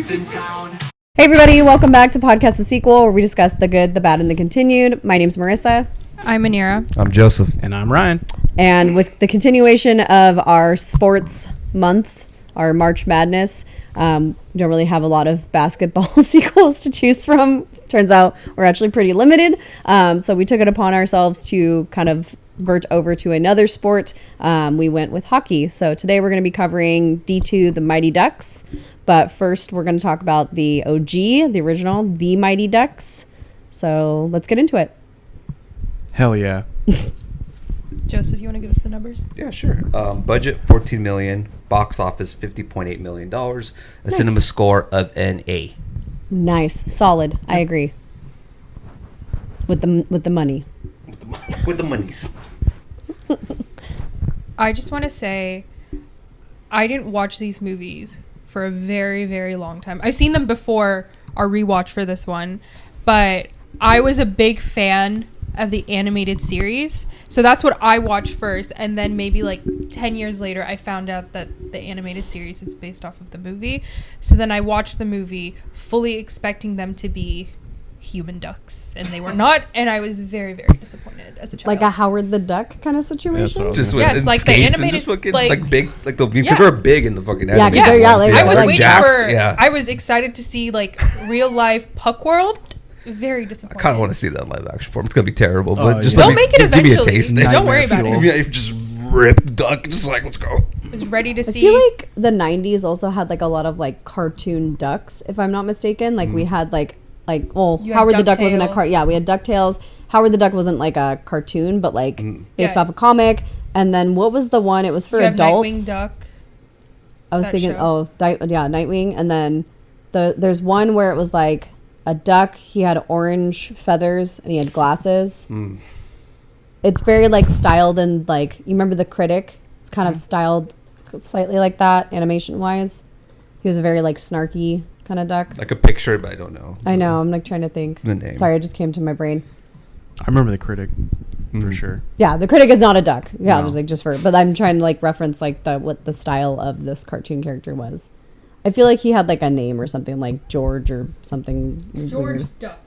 Hey everybody, welcome back to Podcast The Sequel, where we discuss the good, the bad, and the continued. My name's Marissa. I'm Manira. I'm Joseph. And I'm Ryan. And with the continuation of our sports month, our March Madness, we don't really have a lot of basketball sequels to choose from. Turns out we're actually pretty limited. So we took it upon ourselves to kind of vert over to another sport. We went with hockey. So today we're going to be covering D2, the Mightyducks. But first we're going to talk about the OG, the original, the Mightyducks. So let's get into it. Hell yeah. Joseph, you want to give us the numbers? Yeah, sure. Budget $14 million, box office $50.8 million, a cinema score of an A. Nice, solid. I agree. With the money. With the monies. I just want to say, I didn't watch these movies for a very, very long time. I've seen them before our rewatch for this one, but I was a big fan of the animated series. So that's what I watched first, and then maybe like 10 years later I found out that the animated series is based off of the movie. So then I watched the movie fully expecting them to be human ducks, and they were not, and I was very, very disappointed as a child. Like a Howard the Duck kind of situation? Just yes, like the animated, just fucking, like big, like the because they're big in the fucking animated. I was waiting jacked, for. Yeah. I was excited to see like real life Puck World. Very disappointed. I kind of want to see that in live action form. It's gonna be terrible, but just don't make it eventually. Give me a taste. Don't worry about it. If just ripped duck, just like let's go. I was ready to see. I feel like the 90s also had like a lot of like cartoon ducks, if I'm not mistaken. Like we had like Howard the Duck wasn't a we had DuckTales. Howard the Duck wasn't like a cartoon, but like based off a comic. And then what was the one? It was for adults. Nightwing Duck. I was thinking, Nightwing. And then there's one where it was like a duck. He had orange feathers and he had glasses. It's very like styled and like, you remember The Critic? It's kind of styled slightly like that, animation wise. He was a very like snarky kind of duck. I could picture it, but I don't know. I know. I'm like trying to think. The name. Sorry, it just came to my brain. I remember The Critic for sure. Yeah, The Critic is not a duck. Yeah, No. I was like but I'm trying to like reference like what the style of this cartoon character was. I feel like he had like a name or something like George or something. George weird. Duck.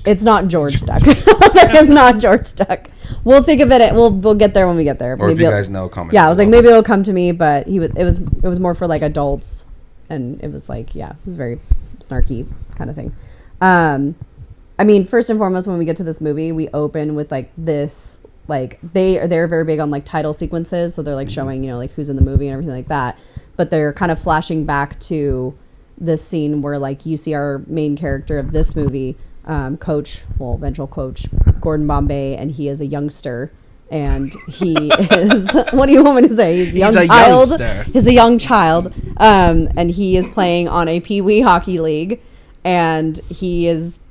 It's not George Duck. I was like, it's not George Duck. We'll think of it. We'll get there when we get there. Or maybe if you guys know, comment. Yeah, I was like, maybe it'll come to me, but it was more for like adults, and it was like, yeah, it was very snarky kind of thing. I mean, first and foremost, when we get to this movie, we open with like this, like they're very big on like title sequences, so they're like showing, you know, like who's in the movie and everything like that, but they're kind of flashing back to this scene where like you see our main character of this movie, eventual coach Gordon Bombay, and he is a youngster, and he is what do you want me to say? He's a child. He's a young child, and he is playing on a Pee-wee hockey league, and he is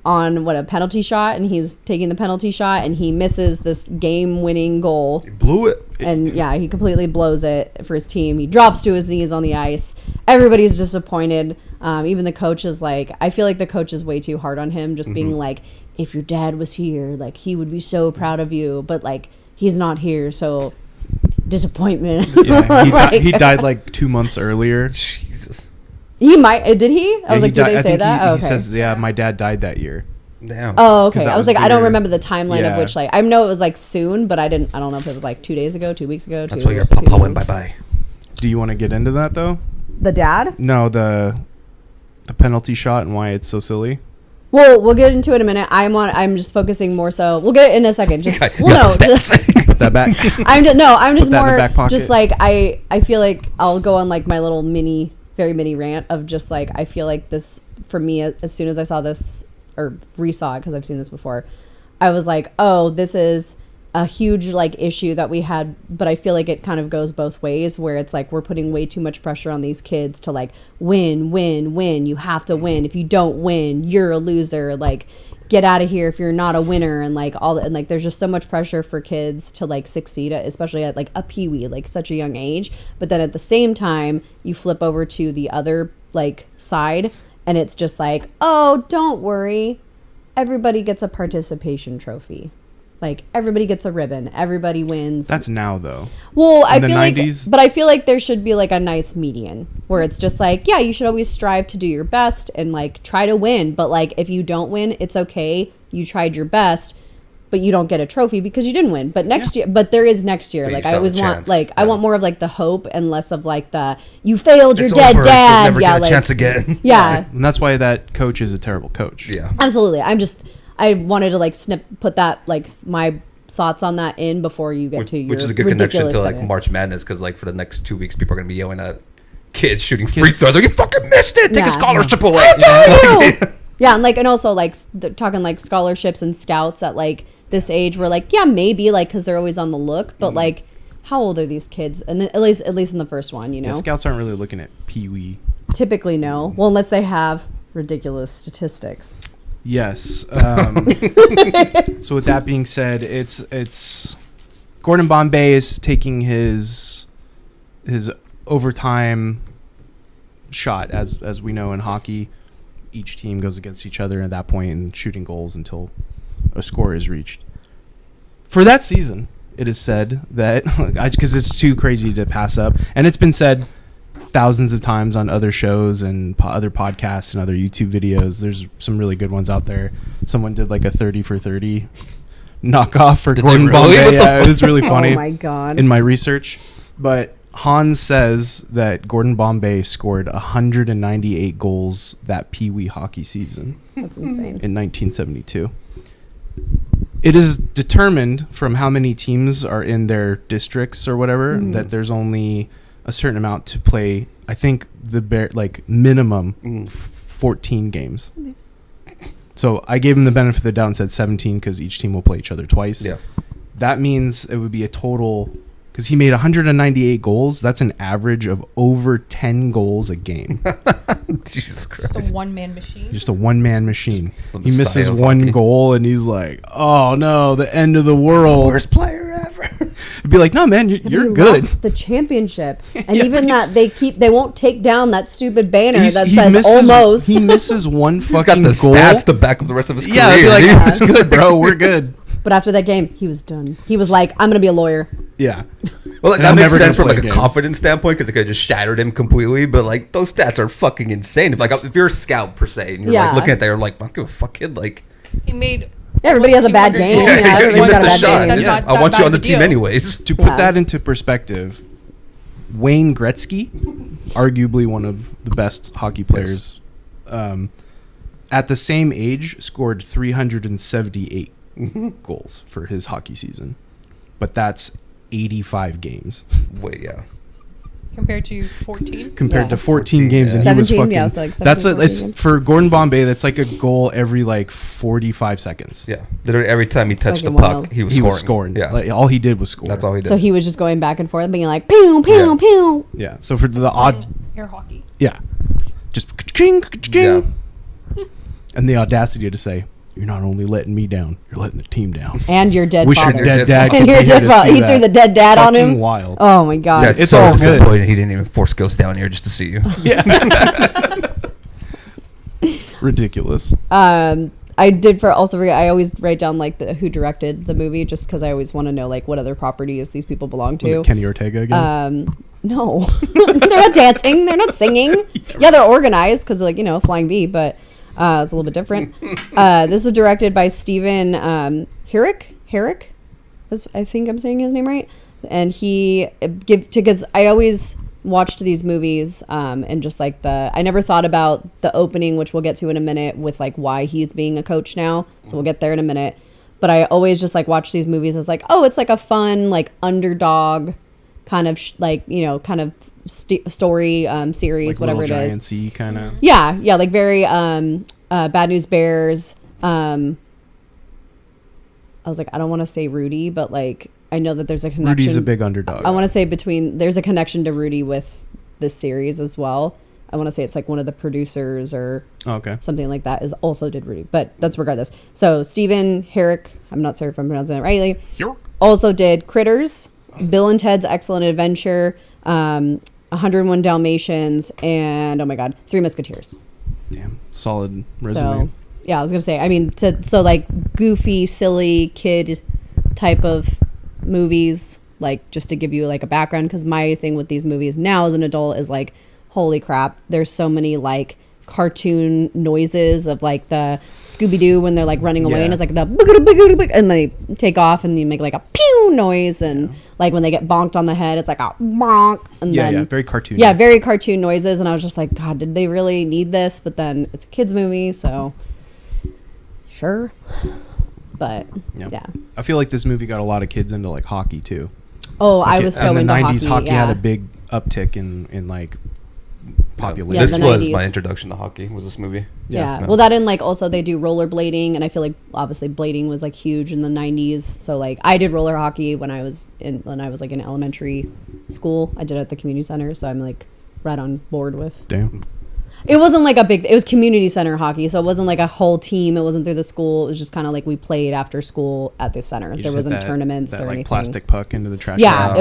on a penalty shot, and he's taking the penalty shot, and he misses this game-winning goal. He blew it. And yeah, he completely blows it for his team. He drops to his knees on the ice. Everybody's disappointed. Even the coach is like, I feel like the coach is way too hard on him, just being like, if your dad was here, like he would be so proud of you, but like he's not here, so disappointment. Yeah, he died like 2 months earlier. Jesus. He might, did he? I was like, did they I say think that? He says, yeah, my dad died that year. Damn. Oh, okay. I was like, I don't weird. remember the timeline of which, like, I know it was like soon, but I don't know if it was like 2 days ago, 2 weeks ago. That's why your papa went bye-bye. Do you want to get into that though? The dad? No, the penalty shot and why it's so silly. Well, we'll get into it in a minute. I'm just focusing more so. We'll get it in a second. Just Put that back. I'm just more just pocket. like I feel like I'll go on like my little very mini rant of just like I feel like this for me as soon as I saw this or resaw it because I've seen this before, I was like, oh, this is a huge like issue that we had, but I feel like it kind of goes both ways where it's like we're putting way too much pressure on these kids to like win. You have to win. If you don't win, you're a loser. Like get out of here if you're not a winner, and like all and like there's just so much pressure for kids to like succeed, especially at like a peewee, like such a young age. But then at the same time, you flip over to the other like side, and it's just like, oh, don't worry, everybody gets a participation trophy. like everybody gets a ribbon, everybody wins. That's now though. Well, I the feel 90s? like, but I feel like there should be like a nice median where it's just like, yeah, you should always strive to do your best and like try to win. But like, if you don't win, it's okay. You tried your best, but you don't get a trophy because you didn't win. But next year, but there is next year. But you Like still I always have a want, chance. like I Yeah. want more of like the hope and less of like the you failed your It's dead over. dad. You'll never Yeah, get a like, chance again. yeah, And that's why that coach is a terrible coach. Yeah. absolutely. I wanted to like put that like my thoughts on that in before you get to your Which is a good connection ridiculous to like betting. March Madness because like for the next 2 weeks people are gonna be yelling at kids shooting free throws. Like, you fucking missed it. Take a Yeah. scholarship away. Yeah, and like, and also like talking like scholarships and scouts at like this age, we're like, yeah, maybe like because they're always on the look, but like, how old are these kids? And at least in the first one, you know, Yeah, scouts aren't really looking at pee-wee. typically no. Well, unless they have ridiculous statistics. Yes. So with that being said, it's Gordon Bombay is taking his overtime shot, as we know in hockey. Each team goes against each other at that point and shooting goals until a score is reached. For that season, it is said that because it's too crazy to pass up, and it's been said thousands of times on other shows and other podcasts and other YouTube videos. There's some really good ones out there. Someone did like a 30 for 30 knockoff for Did Gordon they really? Bombay. What the Yeah, it was really funny Oh my god! in my research. But Hans says that Gordon Bombay scored 198 goals that Pee Wee hockey season That's insane. in 1972. It is determined from how many teams are in their districts or whatever that there's only a certain amount to play. I think minimum 14 games. So I gave him the benefit of the doubt and said 17 because each team will play each other twice. Yeah. That means it would be a total, because he made 198 goals. That's an average of over 10 goals a game. Jesus Just Christ. a one-man machine. Just a one-man machine. The He misses Messiah of one hockey. goal and he's like, oh no, the end of the world. Worst player ever. I'd be like, no man, you're He good. lost the championship, and Yeah, even but that they won't take down that stupid banner He says misses, almost. He misses one He's got fucking the goal. stats to back up the rest of his Yeah, I'd be career. like, dude. it's good, bro. We're good. But after that game, he was done. He was like, I'm gonna be a lawyer. Yeah. Well, like, And that I'm makes never sense gonna from play like a again. confidence standpoint because it could have just shattered him completely. But like those stats are fucking insane. If you're a scout per se and you're Yeah. like looking at that, you're like, I don't give a fuck, kid. Like, He made. Everybody has a bad 200 game. goals. Yeah, you everybody's missed got a a bad shot. game. That's Yeah. not I that want you bad on the of a team deal. anyways. To put Yeah. that into perspective, Wayne Gretzky, arguably one of the best hockey players, at the same age, scored 378 goals for his hockey season. But that's 85 games Wait, yeah. Compared to 14. compared Yeah. to 14 games, yeah. and he was 17, fucking. yeah, so like 17, that's 14 it's games. for Gordon Bombay. That's like a goal every like 45 seconds. Yeah. Literally every time he touched the fucking puck, wild. he was He scoring. was scoring. Yeah. Like, all he did was score. That's all he did. So he was just going back and forth, being like, pew, pew, Yeah. pew. Yeah. So for the That's odd, when air hockey. yeah, just ka-ching, ka-ching. Yeah. And the audacity to say, "You're not only letting me down, you're letting the team down." And your dead Wish your father. dead dad could And be your here dead to father. see He that. threw the dead dad on Fucking him. wild. Oh my god. That's It's so all good. disappointing. He didn't even force Ghost down here just to see you. Ridiculous. I did I always write down like who directed the movie just because I always want to know like what other properties these people belong Was to. it Kenny Ortega again? No, they're not dancing. They're not singing. Yeah, they're organized because like Flying V, but it's a little bit different. This was directed by Stephen Herrick. I think I'm saying his name right. And he because I always watched these movies and just like I never thought about the opening, which we'll get to in a minute, with like why he's being a coach now. So we'll get there in a minute. But I always just like watch these movies as like, oh, it's like a fun like underdog kind of story series, Like whatever Little it is. Giants-y kind of. Yeah, like very Bad News Bears. I was like, I don't want to say Rudy, but like I know that there's a connection. Rudy's a big underdog. I want to say there's a connection to Rudy with this series as well. I want to say it's like one of the producers or Okay. something like that also did Rudy, but that's regardless. So Stephen Herrick, I'm not sure if I'm pronouncing it rightly, also did Critters, Bill and Ted's Excellent Adventure, 101 Dalmatians, and oh my god, Three Musketeers. Damn. Solid resume. So yeah, I was gonna say, I mean, so like goofy, silly kid type of movies, like just to give you like a background, because my thing with these movies now as an adult is like, holy crap, there's so many like cartoon noises of like the Scooby-Doo when they're like running away, and it's like the and they take off and you make like a pew noise, and like when they get bonked on the head, it's like a bonk, and then very cartoony. Yeah, very cartoon noises, and I was just like, God, did they really need this? But then it's a kids movie, so sure. But yeah, I feel like this movie got a lot of kids into like hockey too. Oh, Like I was so in the into 90s, hockey yeah. had a big uptick in like population. This the was 90s. my introduction to hockey. Was this movie? Yeah. Well, that and like also they do rollerblading, and I feel like obviously blading was like huge in the 90s. So like I did roller hockey when I was like in elementary school. I did it at the community center, so I'm like right on board with. Damn. It wasn't like it was community center hockey, so it wasn't like a whole team. It wasn't through the school. It was just kind of like we played after school at the center. You There just wasn't hit tournaments that or like anything. plastic puck into the trash. Yeah, can.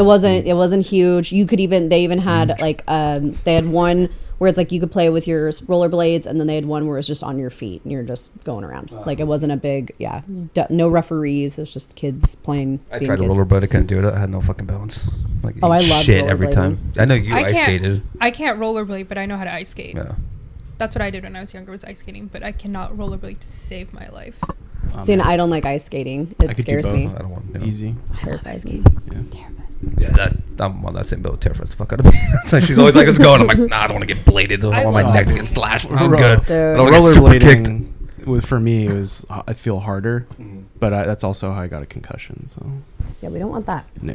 it wasn't huge. You could they even had like they had one where it's like you could play with your rollerblades, and then they had one where it's just on your feet and you're just going around. Like it wasn't a big it was no referees. It was just kids playing. I being tried to kids. rollerblade. I couldn't do it. I had no fucking balance. Like Oh, I eat loved shit every rollerblading. time. I know you ice skated. I can't rollerblade, but I know how to ice skate. Yeah. That's what I did when I was younger, was ice skating, but I cannot rollerblade to save my life. See, and I don't like ice skating. I It could do scares me. I don't want. Easy. Terrifies me. Yeah. Terrifies me. Yeah, that I'm on that same boat. Terrifies the fuck out of me. So she's always like, "It's going." I'm like, "Nah, I don't want to get bladed. I don't want my love neck to get slashed. I'm Ro- good. Dude. I don't want to get super kicked." For me, it was I feel harder, but that's also how I got a concussion. So Yeah, we don't want that. no.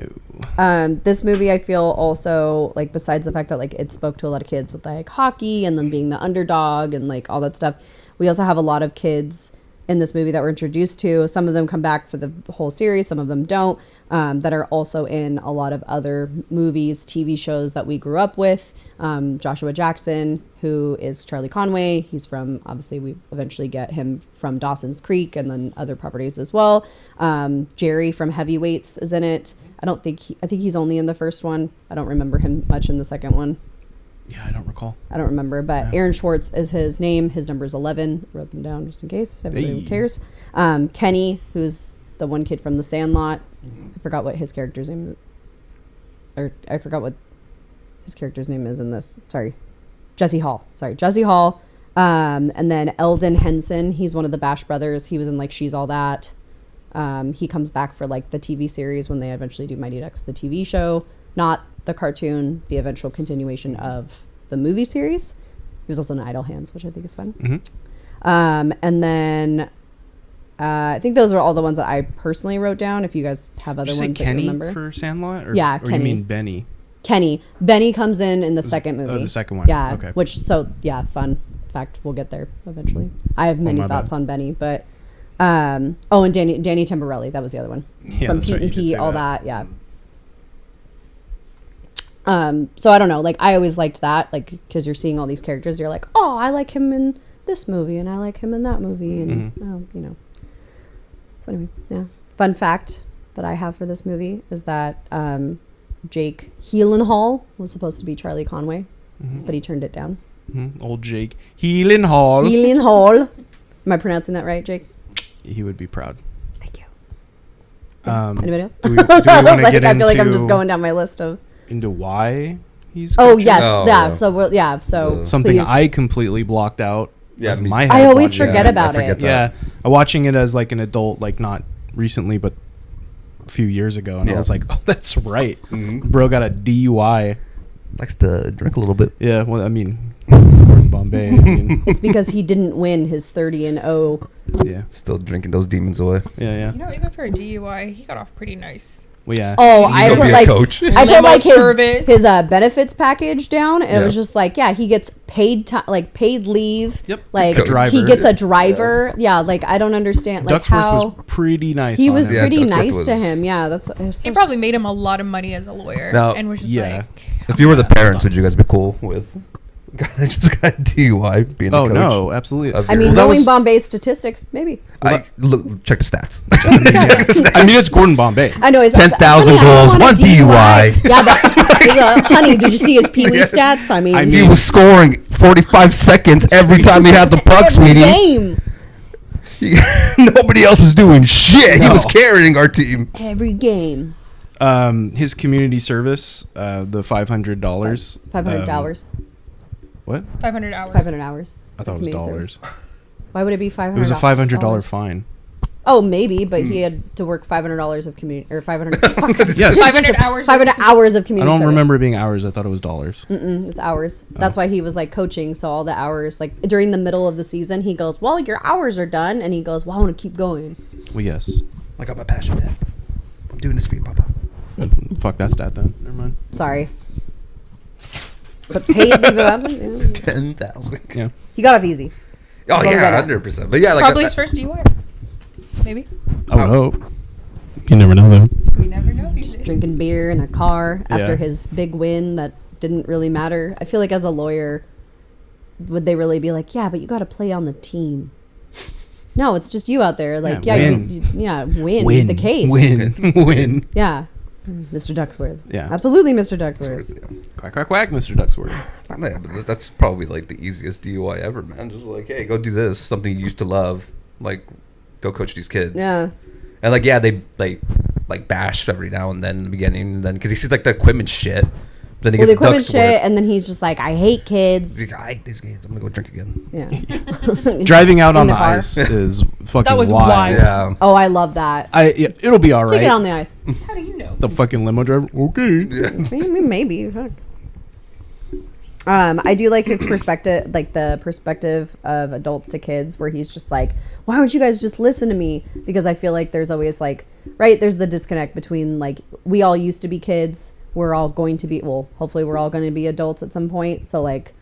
This movie, I feel also like, besides the fact that like it spoke to a lot of kids with like hockey and then being the underdog and like all that stuff, we also have a lot of kids in this movie that we're introduced to. Some of them come back for the whole series, some of them don't, that are also in a lot of other movies, TV shows that we grew up with. Joshua Jackson, who is Charlie Conway. He's from, obviously we eventually get him from Dawson's Creek and then other properties as well. Jerry from Heavyweights is in it. I think he's only in the first one. I don't remember him much in the second one. Yeah, I don't recall. I don't remember, but Aaron Schwartz is his name. His number is 11. Wrote them down just in case everybody cares. Kenny, who's the one kid from The Sandlot. I forgot what his character's name is. Or I forgot what his character's name is in this. Sorry. Jesse Hall. And then Eldon Henson. He's one of the Bash brothers. He was in like She's All That. He comes back for like the TV series when they eventually do Mightyducks, the TV show. Not the cartoon, the eventual continuation of the movie series. He was also in Idle Hands, which I think is fun. Mm-hmm. And then I think those are all the ones that I personally wrote down. If you guys have other Did you ones say that you Kenny remember. for Sandlot? Or, Yeah, or Kenny. you mean Benny? Benny comes in the second movie. Oh, the second one. Yeah. Okay. Fun fact. We'll get there eventually. I have many my thoughts bad. on Benny, but and Danny Tamborelli. That was the other one. Yeah, From that's Pete right, and you did Pete, say all that. Yeah. So I don't know. Like I always liked that, like because you're seeing all these characters. You're like, oh, I like him in this movie, and I like him in that movie, and you know. So anyway, yeah. Fun fact that I have for this movie is that Jake Gyllenhaal was supposed to be Charlie Conway, but he turned it down. Old Jake Gyllenhaal. Gyllenhaal. Am I pronouncing that right, Jake? He would be proud. Thank you. Anybody else? Do we want to I get feel like I'm just into- going down my list of. into why he's Oh coaching? yes, Oh, yeah. yeah. So Something please. I completely blocked out. Yeah, of me- my head I always watching forget it. about I forget it. that. Yeah, watching it as like an adult, like not recently, but a few years ago, and I Yeah. was like, oh, that's right. Mhm. Bro got a DUI. Likes to drink a little bit. Yeah, well, I mean, Gordon Bombay. I mean, It's because he didn't win his 30-0. yeah, Still drinking those demons away. yeah. You know, even for a DUI, he got off pretty nice. Well, yeah. Oh, He's I gonna put be a like coach. I put Limo like service. his benefits package down, and it Yeah. was just like, yeah, he gets paid like paid leave. Yep. Like A driver. he gets a driver. Yeah, like I don't understand like Ducksworth how was pretty nice. he on was him. Yeah, pretty Ducksworth nice to was- him. Yeah, that's it was He so probably made him a lot of money as a lawyer, Now- and was just yeah. like, If you were the parents, would you guys be cool with a guy that just got DUI being the Oh coach? no, absolutely. Of I mean, your- that knowing was- Bombay's statistics, maybe. Look, check the stats. I mean, it's Gordon Bombay. I know he's 10,000 honey, I don't goals, want a one DUI. Yeah, honey, did you see his Pee Wee stats? I mean, I He mean- was scoring 45 seconds every time he had the puck, every sweetie. game. Nobody else was doing shit. He No. was carrying our team. Every game. His community service, the $500. $500. What? 500 hours. 500 hours. I thought it was community dollars. service. Why would it be $500? It was a $500 fine. Oh, maybe, but he had to work $500 of community or 500. Yes. 500 hours. 500 hours of I community. don't service. remember it being hours. I thought it was dollars. It's hours. That's why he was like coaching. So all the hours, like during the middle of the season, he goes, "Well, your hours are done," and he goes, "Well, I want to keep going." Well, yes. I got my passion back. I'm doing this for you, Papa. Fuck that stat then. Never mind. Sorry, but paid leave of absence. Yeah. 10,000. Yeah. He got off easy. Oh Well, we yeah, got it. 100%. But yeah, like Probably his first DUI. Maybe. I would hope. You never know though. We never know these days. Drinking beer in a car after Yeah. his big win that didn't really matter. I feel like as a lawyer, would they really be like, "Yeah, but you got to play on the team"? No, it's just you out there. Like, Yeah, yeah, win. win the case. Win. Win. Yeah, Mr. Ducksworth. Yeah. Absolutely, Mr. Ducksworth. Quack, quack, quack, Mr. Ducksworth. Yeah, but that's probably like the easiest DUI ever, man. Just like, hey, go do this, something you used to love, like go coach these kids. Yeah. And like, yeah, they like bashed every now and then in the beginning, and then because he sees like the equipment shit, then he Well, the gets equipment ducks to work. shit, and then he's just like, "I hate kids." He's like, I hate these kids. I'm gonna go drink again. Yeah. Driving out In on the the car. ice is fucking That was wild. wild. Yeah. Oh, I love that. It'll be all right. Take it on the ice. How do you know? The fucking limo driver. Okay. Maybe. Fuck. I do like his perspective, like the perspective of adults to kids, where he's just like, "Why don't you guys just listen to me?" Because I feel like there's always like, right, there's the disconnect between like we all used to be kids, we're all going to be, well, hopefully we're all going to be adults at some point. So like,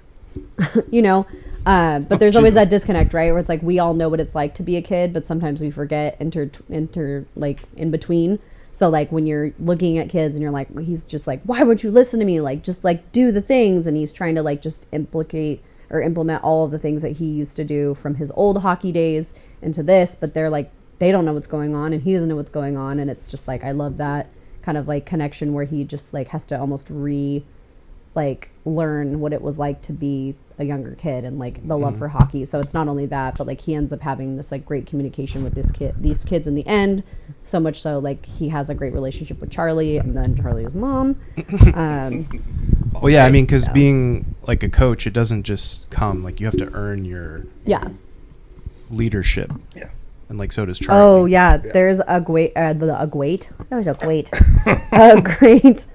you know, but there's always Jesus. that disconnect, right? Where it's like we all know what it's like to be a kid, but sometimes we forget enter like in between. So like when you're looking at kids and you're like, he's just like, "Why would you listen to me? Like just like do the things," and he's trying to like just implement all of the things that he used to do from his old hockey days into this, but they're like they don't know what's going on and he doesn't know what's going on, and it's just like I love that kind of like connection where he just like has to almost learn what it was like to be a younger kid and like the love for hockey. So it's not only that, but like he ends up having this like great communication with these kids in the end, so much so like he has a great relationship with Charlie and then Charlie's mom. Well, yeah, I mean, because being like a coach, it doesn't just come. Like you have to earn your Yeah. leadership. Yeah. And like so does Charlie. Oh yeah, there's a great a great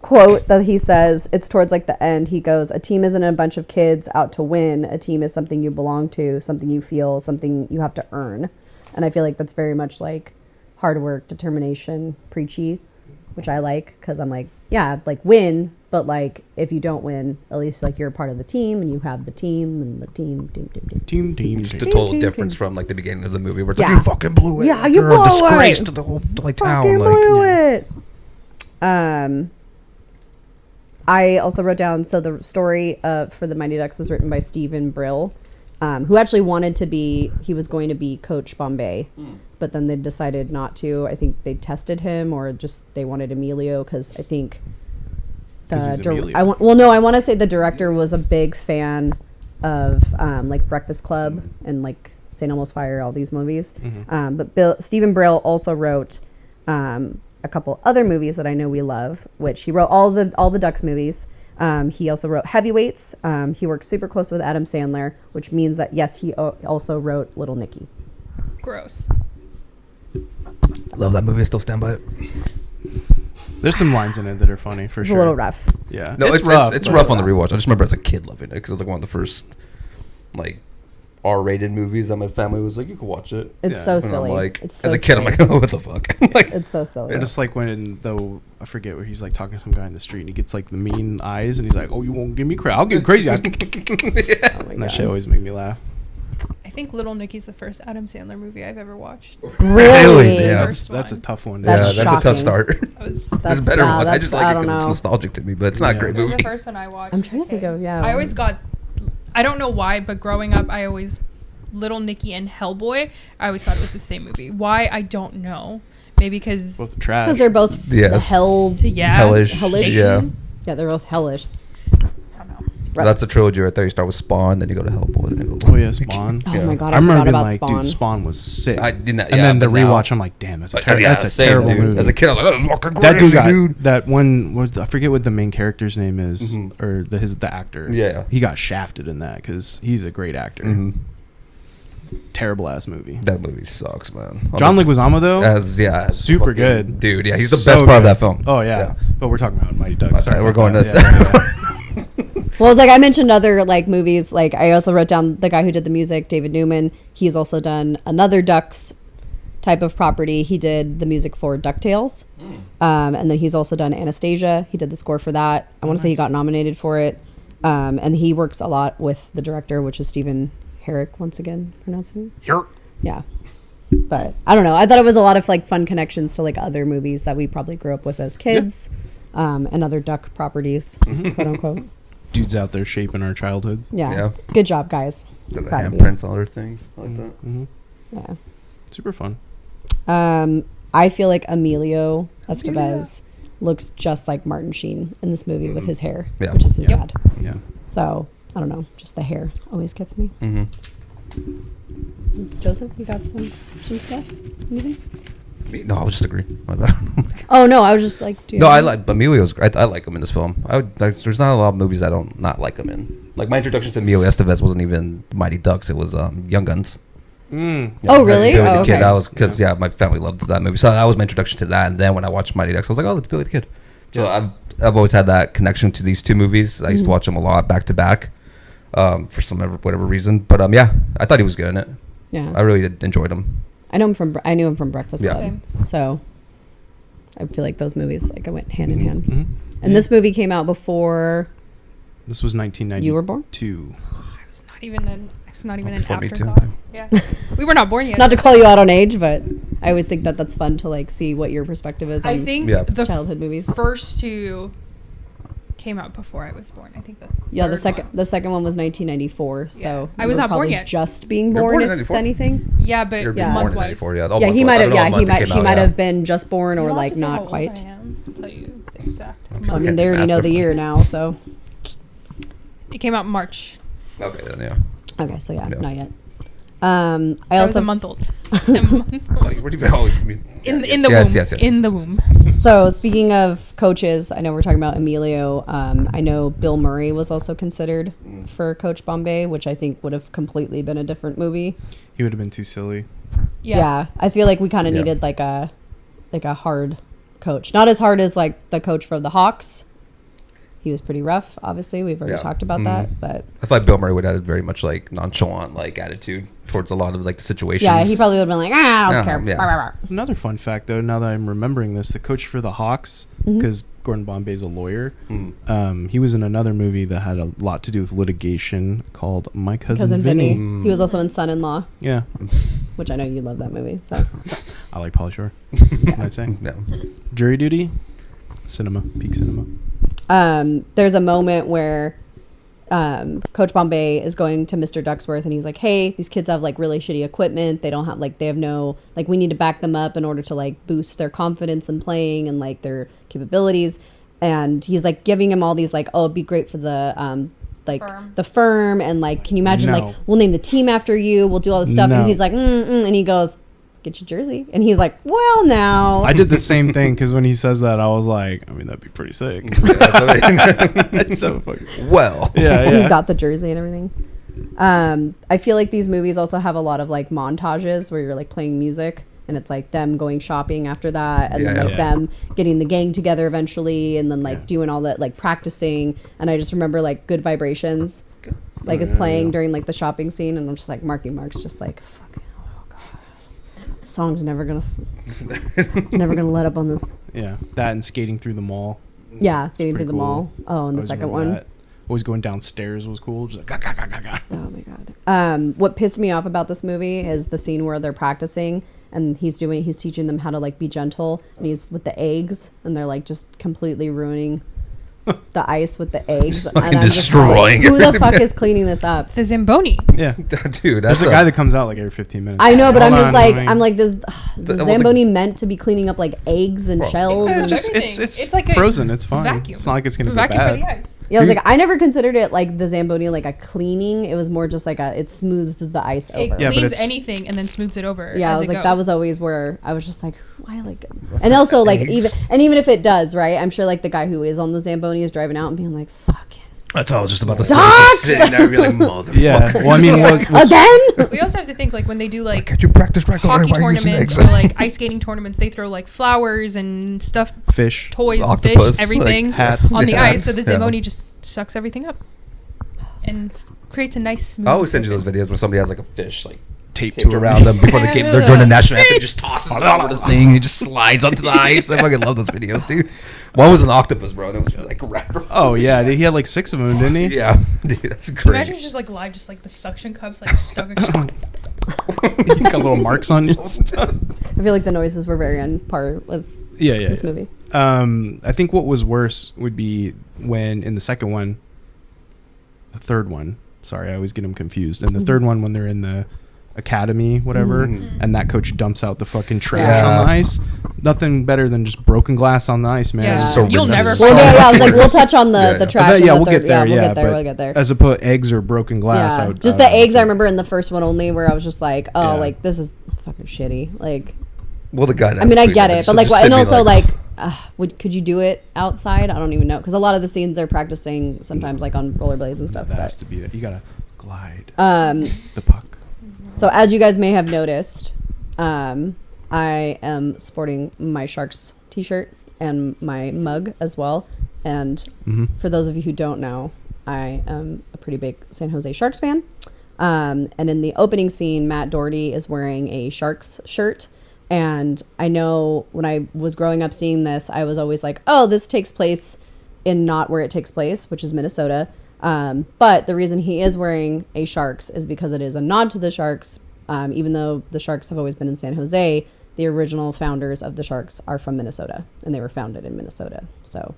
quote that he says. It's towards like the end. He goes, "A team isn't a bunch of kids out to win. A team is something you belong to, something you feel, something you have to earn." And I feel like that's very much like hard work, determination, preachy, which I like because I'm like, yeah, like win, but like if you don't win, at least like you're a part of the team and you have the team and the team. Team. The total difference from like the beginning of the movie where it's Yeah. like, you fucking blew it. Yeah, you You're a blew it. disgrace to the whole like town. Fucking Like, blew it. I also wrote down, so the story for the Mighty Ducks was written by Stephen Brill, who actually he was going to be Coach Bombay, but then they decided not to. I think they tested him or just they wanted Emilio because I think 'Cause he's Emilio. I want to say the director was a big fan of like Breakfast Club and like St. Elmo's Fire, all these movies. But Stephen Brill also wrote a couple other movies that I know we love, which he wrote all the Ducks movies. He also wrote Heavyweights. He works super close with Adam Sandler, which means that yes, he also wrote Little Nicky. Gross. love that movie. I still stand by it. There's some lines in it that are funny for It's sure. a little rough. Yeah. No, it's rough. It's but- rough on the rewatch. I just remember as a kid loving it because it was like one of the first like R-rated movies that my family was like, you can watch it. It's Yeah. so And silly. I'm like, It's so as a kid, I'm silly. like, oh, what the fuck? Like, It's so silly. And it's like when I forget where he's like talking to some guy in the street and he gets like the mean eyes and he's like, "Oh, you won't give me crap? I'll get crazy eyes." Oh my And that shit God. always make me laugh. I think Little Nicky's the first Adam Sandler movie I've ever watched. Really? Yeah. That's a tough one. That's yeah, that's a tough shocking. start. That was There's better ones. I that's- just like I it don't because it's know. nostalgic to me, but it's not a Yeah. great that was movie. the first one I watched. I'm trying as to a think of, kid. yeah. I always got, I don't know why, but growing up, I always, Little Nicky and Hellboy, I always thought it was the same movie. Why? I don't know. Maybe because, Both trash. Because they're both Yes. hell. yeah. Hellish. Hellish. Yeah. Yeah, they're both hellish. I don't know. That's a trilogy right there. You start with Spawn, then you go to Hellboy, then you go. Oh yeah, Spawn. Oh Yeah. my god, I I remember forgot being about like, Spawn. dude, Spawn was sick. I didn't. And then the rewatch, I'm like, damn, that's a same, terrible dude. movie. As a kid, I was like, that is fucking That dude crazy, got dude. that one. I forget what the main character's name is, or the actor. Yeah. he got shafted in that because he's a great actor. Mhm. Terrible ass movie. That movie sucks, man. John Leguizamo though, as super fucking- good, dude. Yeah, he's the So best part of good. that film. Oh yeah. But we're talking about Mighty Ducks. Sorry, We're about going that. to. Yeah, yeah. Well, it's like I mentioned other like movies. Like I also wrote down the guy who did the music, David Newman. He's also done another Ducks type of property. He did the music for DuckTales, and then he's also done Anastasia. He did the score for that. I want to say he got nominated for it, and he works a lot with the director, which is Stephen Herrick. Once again, pronouncing it. Yeah. But I don't know. I thought it was a lot of like fun connections to like other movies that we probably grew up with as kids, and other Duck properties, quote unquote. Dudes out there shaping our childhoods. Yeah. Yeah. Good job, guys. The Proud of you. handprints, all other things like that. Mm-hmm. Yeah. Super fun. I feel like Emilio Estevez looks just like Martin Sheen in this movie with his hair, Yeah. which is his Yep. dad. Yeah. So I don't know. Just the hair always gets me. Mm-hmm. Joseph, you got some stuff? Anything? No, I was just agreeing. My bad. Oh no, I was just like. Do you No, I have- like Emilio's. I like him in this film. There's not a lot of movies I don't not like him in. Like my introduction to Emilio Estevez wasn't even Mighty Ducks. It was Young Guns. Mm. Yeah, Oh, as really? Billy Oh, the Kid. okay. That was because my family loved that movie. So that was my introduction to that. And then when I watched Mighty Ducks, I was like, oh, that's Billy the Kid. So I've always had that connection to these two movies. I used to watch them a lot back to back, for whatever reason. But yeah, I thought he was good in it. Yeah. I really enjoyed him. I knew him from Breakfast Yeah. Club. Same. So I feel like those movies like I went hand in hand. Mhm. And this movie came out before This was 1992. you were born. I was not even an Before me too. afterthought. Yeah, we were not born yet. Not to call you out on age, but I always think that that's fun to like see what your perspective is on I think Yeah. the childhood movies. first two came out before I was born. I think the Yeah, the third second one. the second one was 1994. So Yeah. I you was were not born probably yet. Just being You're born, born in if 94? anything. Yeah, but You're Yeah. born in month-wise. 94. Yeah, Yeah, he might have. Yeah, he might might have been just born You or don't have like to say how not old quite. I am. I'll tell you the exact I month. mean, they already know the year now. So It came out in March. Okay, then yeah. okay, so yeah, Yeah. not yet. So I I was also a month old. A month old. Like, what do you mean? in yes, the yes, womb. yes, yes, in yes, the yes, womb. yes. So speaking of coaches, I know we're talking about Emilio. I know Bill Murray was also considered for Coach Bombay, which I think would have completely been a different movie. He would have been too silly. Yeah, I feel like we kind of Yeah. needed like a hard coach, not as hard as like the coach for the Hawks. He was pretty rough. Obviously, we've already Yeah. talked about that, but I thought Bill Murray would have had a very much like nonchalant like attitude towards a lot of like the situations. yeah, he probably would have been like, I don't Yeah, care. yeah. Rah, rah, rah. Another fun fact, though, now that I'm remembering this, the coach for the Hawks, because Gordon Bombay's a lawyer, he was in another movie that had a lot to do with litigation called My Cousin, Vinny. He was also in Son-in-Law, Yeah, which I know you love that movie. So I like Pauly Shore. I'd say No. Jury Duty, cinema, peak cinema. there's a moment where Coach Bombay is going to Mr. Ducksworth and he's like, hey, these kids have like really shitty equipment. They don't have like, they have no, like, we need to back them up in order to like boost their confidence in playing and like their capabilities. And he's like giving him all these like, oh, it'd be great for the like Firm. the firm, and like, can you imagine No. like we'll name the team after you, we'll do all this stuff. No. And he's like, and he goes, get your jersey. And he's like, well, now I did the same thing because when he says that, I was like, I mean, that'd be pretty sick. So fucking, Well, yeah, He's yeah. got the jersey and everything. I feel like these movies also have a lot of like montages where you're like playing music and it's like them going shopping after that, and then Yeah. like Yeah. them getting the gang together eventually, and then like Yeah. doing all that like practicing. And I just remember like Good Vibrations like is Yeah, playing yeah. during like the shopping scene, and I'm just like Marky Mark's just like, fucking, oh god, song's never gonna let up on this. Yeah, that and skating through the mall. Yeah, skating pretty through the cool. mall. Oh, and the Always second remember one. that. Always going downstairs was cool. Just like, gah, gah, gah, gah, gah. Oh my god. What pissed me off about this movie is the scene where they're practicing and he's teaching them how to like be gentle, and he's with the eggs and they're like just completely ruining the ice with the eggs. And fucking I'm just destroying like, who the everything. fuck is cleaning this up? The Zamboni. Yeah, dude, there's that's a guy that comes out like every 15 minutes. I know, but Hold I'm just on, like, let me- I'm like, is well, Zamboni meant to be cleaning up like eggs and Bro, shells? Yeah, And just- it's It's like a frozen. It's fine. vacuum. It's not like it's gonna go Vacuum for bad. the ice. Yeah, I was like, I never considered it like the Zamboni like a cleaning. It was more just like it smooths the ice It over. Yeah, but cleans it's- anything and then smooths it over. Yeah, I as was it like, that goes. was always where I was just like, why like, and also like Eggs. even if it does, right? I'm sure like the guy who is on the Zamboni is driving out and being like, fucking That's all I was just about to say. Ducks! Just sitting there, be like, motherfucker. Yeah. Well, I mean, what's again. We also have to think like when they do like Can't you practice right hockey away while using tournaments eggs? or like ice skating tournaments, they throw like flowers and stuff, fish? toys, Octopus, fish, everything like, hats. on the Yeah. ice. So the Yeah. Zamboni just sucks everything up and creates a nice smooth. I always send you those surface. videos where somebody has like a fish like Taped taped to around them before the game. They're doing the national anthem, just tosses it over the thing. He just slides onto the ice. I fucking love those videos, dude. One was an octopus, bro, and it was just, like wrapped around. Oh yeah, he had like 6 of them, didn't he? Yeah, dude, that's Can you imagine great. just like live, just like the suction cups like stuck. You got little marks on you. I feel like the noises were very on par with Yeah. this movie. I think what was worse would be when in the second one, the third one. Sorry, I always get them confused. And the third one, when they're in the academy, whatever, and that coach dumps out the fucking trash Yeah. on the ice. Nothing better than just broken glass on the ice, man. Yeah. So You'll ridiculous. never Well, find yeah, I was like, we'll Ridiculous. touch on the Yeah. trash. But in yeah, the we'll third. get there. We'll Yeah, get there. but We'll get there. as opposed eggs or broken glass, I would Just the eggs. I remember in the first one only, where I was just like, oh, Yeah. like this is fucking shitty. Like, Well, the guy. I mean, I get it, but like, just and sitting also like, could you do it outside? I don't even know, because a lot of the scenes they're practicing sometimes like on rollerblades and stuff. that has But, to be it. You gotta glide um, the puck. so as you guys may have noticed, I am sporting my Sharks t-shirt and my mug as well. And for those of you who don't know, I am a pretty big San Jose Sharks fan. And in the opening scene, Matt Doherty is wearing a Sharks shirt. And I know when I was growing up seeing this, I was always like, oh, this takes place in not where it takes place, which is Minnesota. But the reason he is wearing a Sharks is because it is a nod to the Sharks. Even though the Sharks have always been in San Jose, the original founders of the Sharks are from Minnesota, and they were founded in Minnesota. So,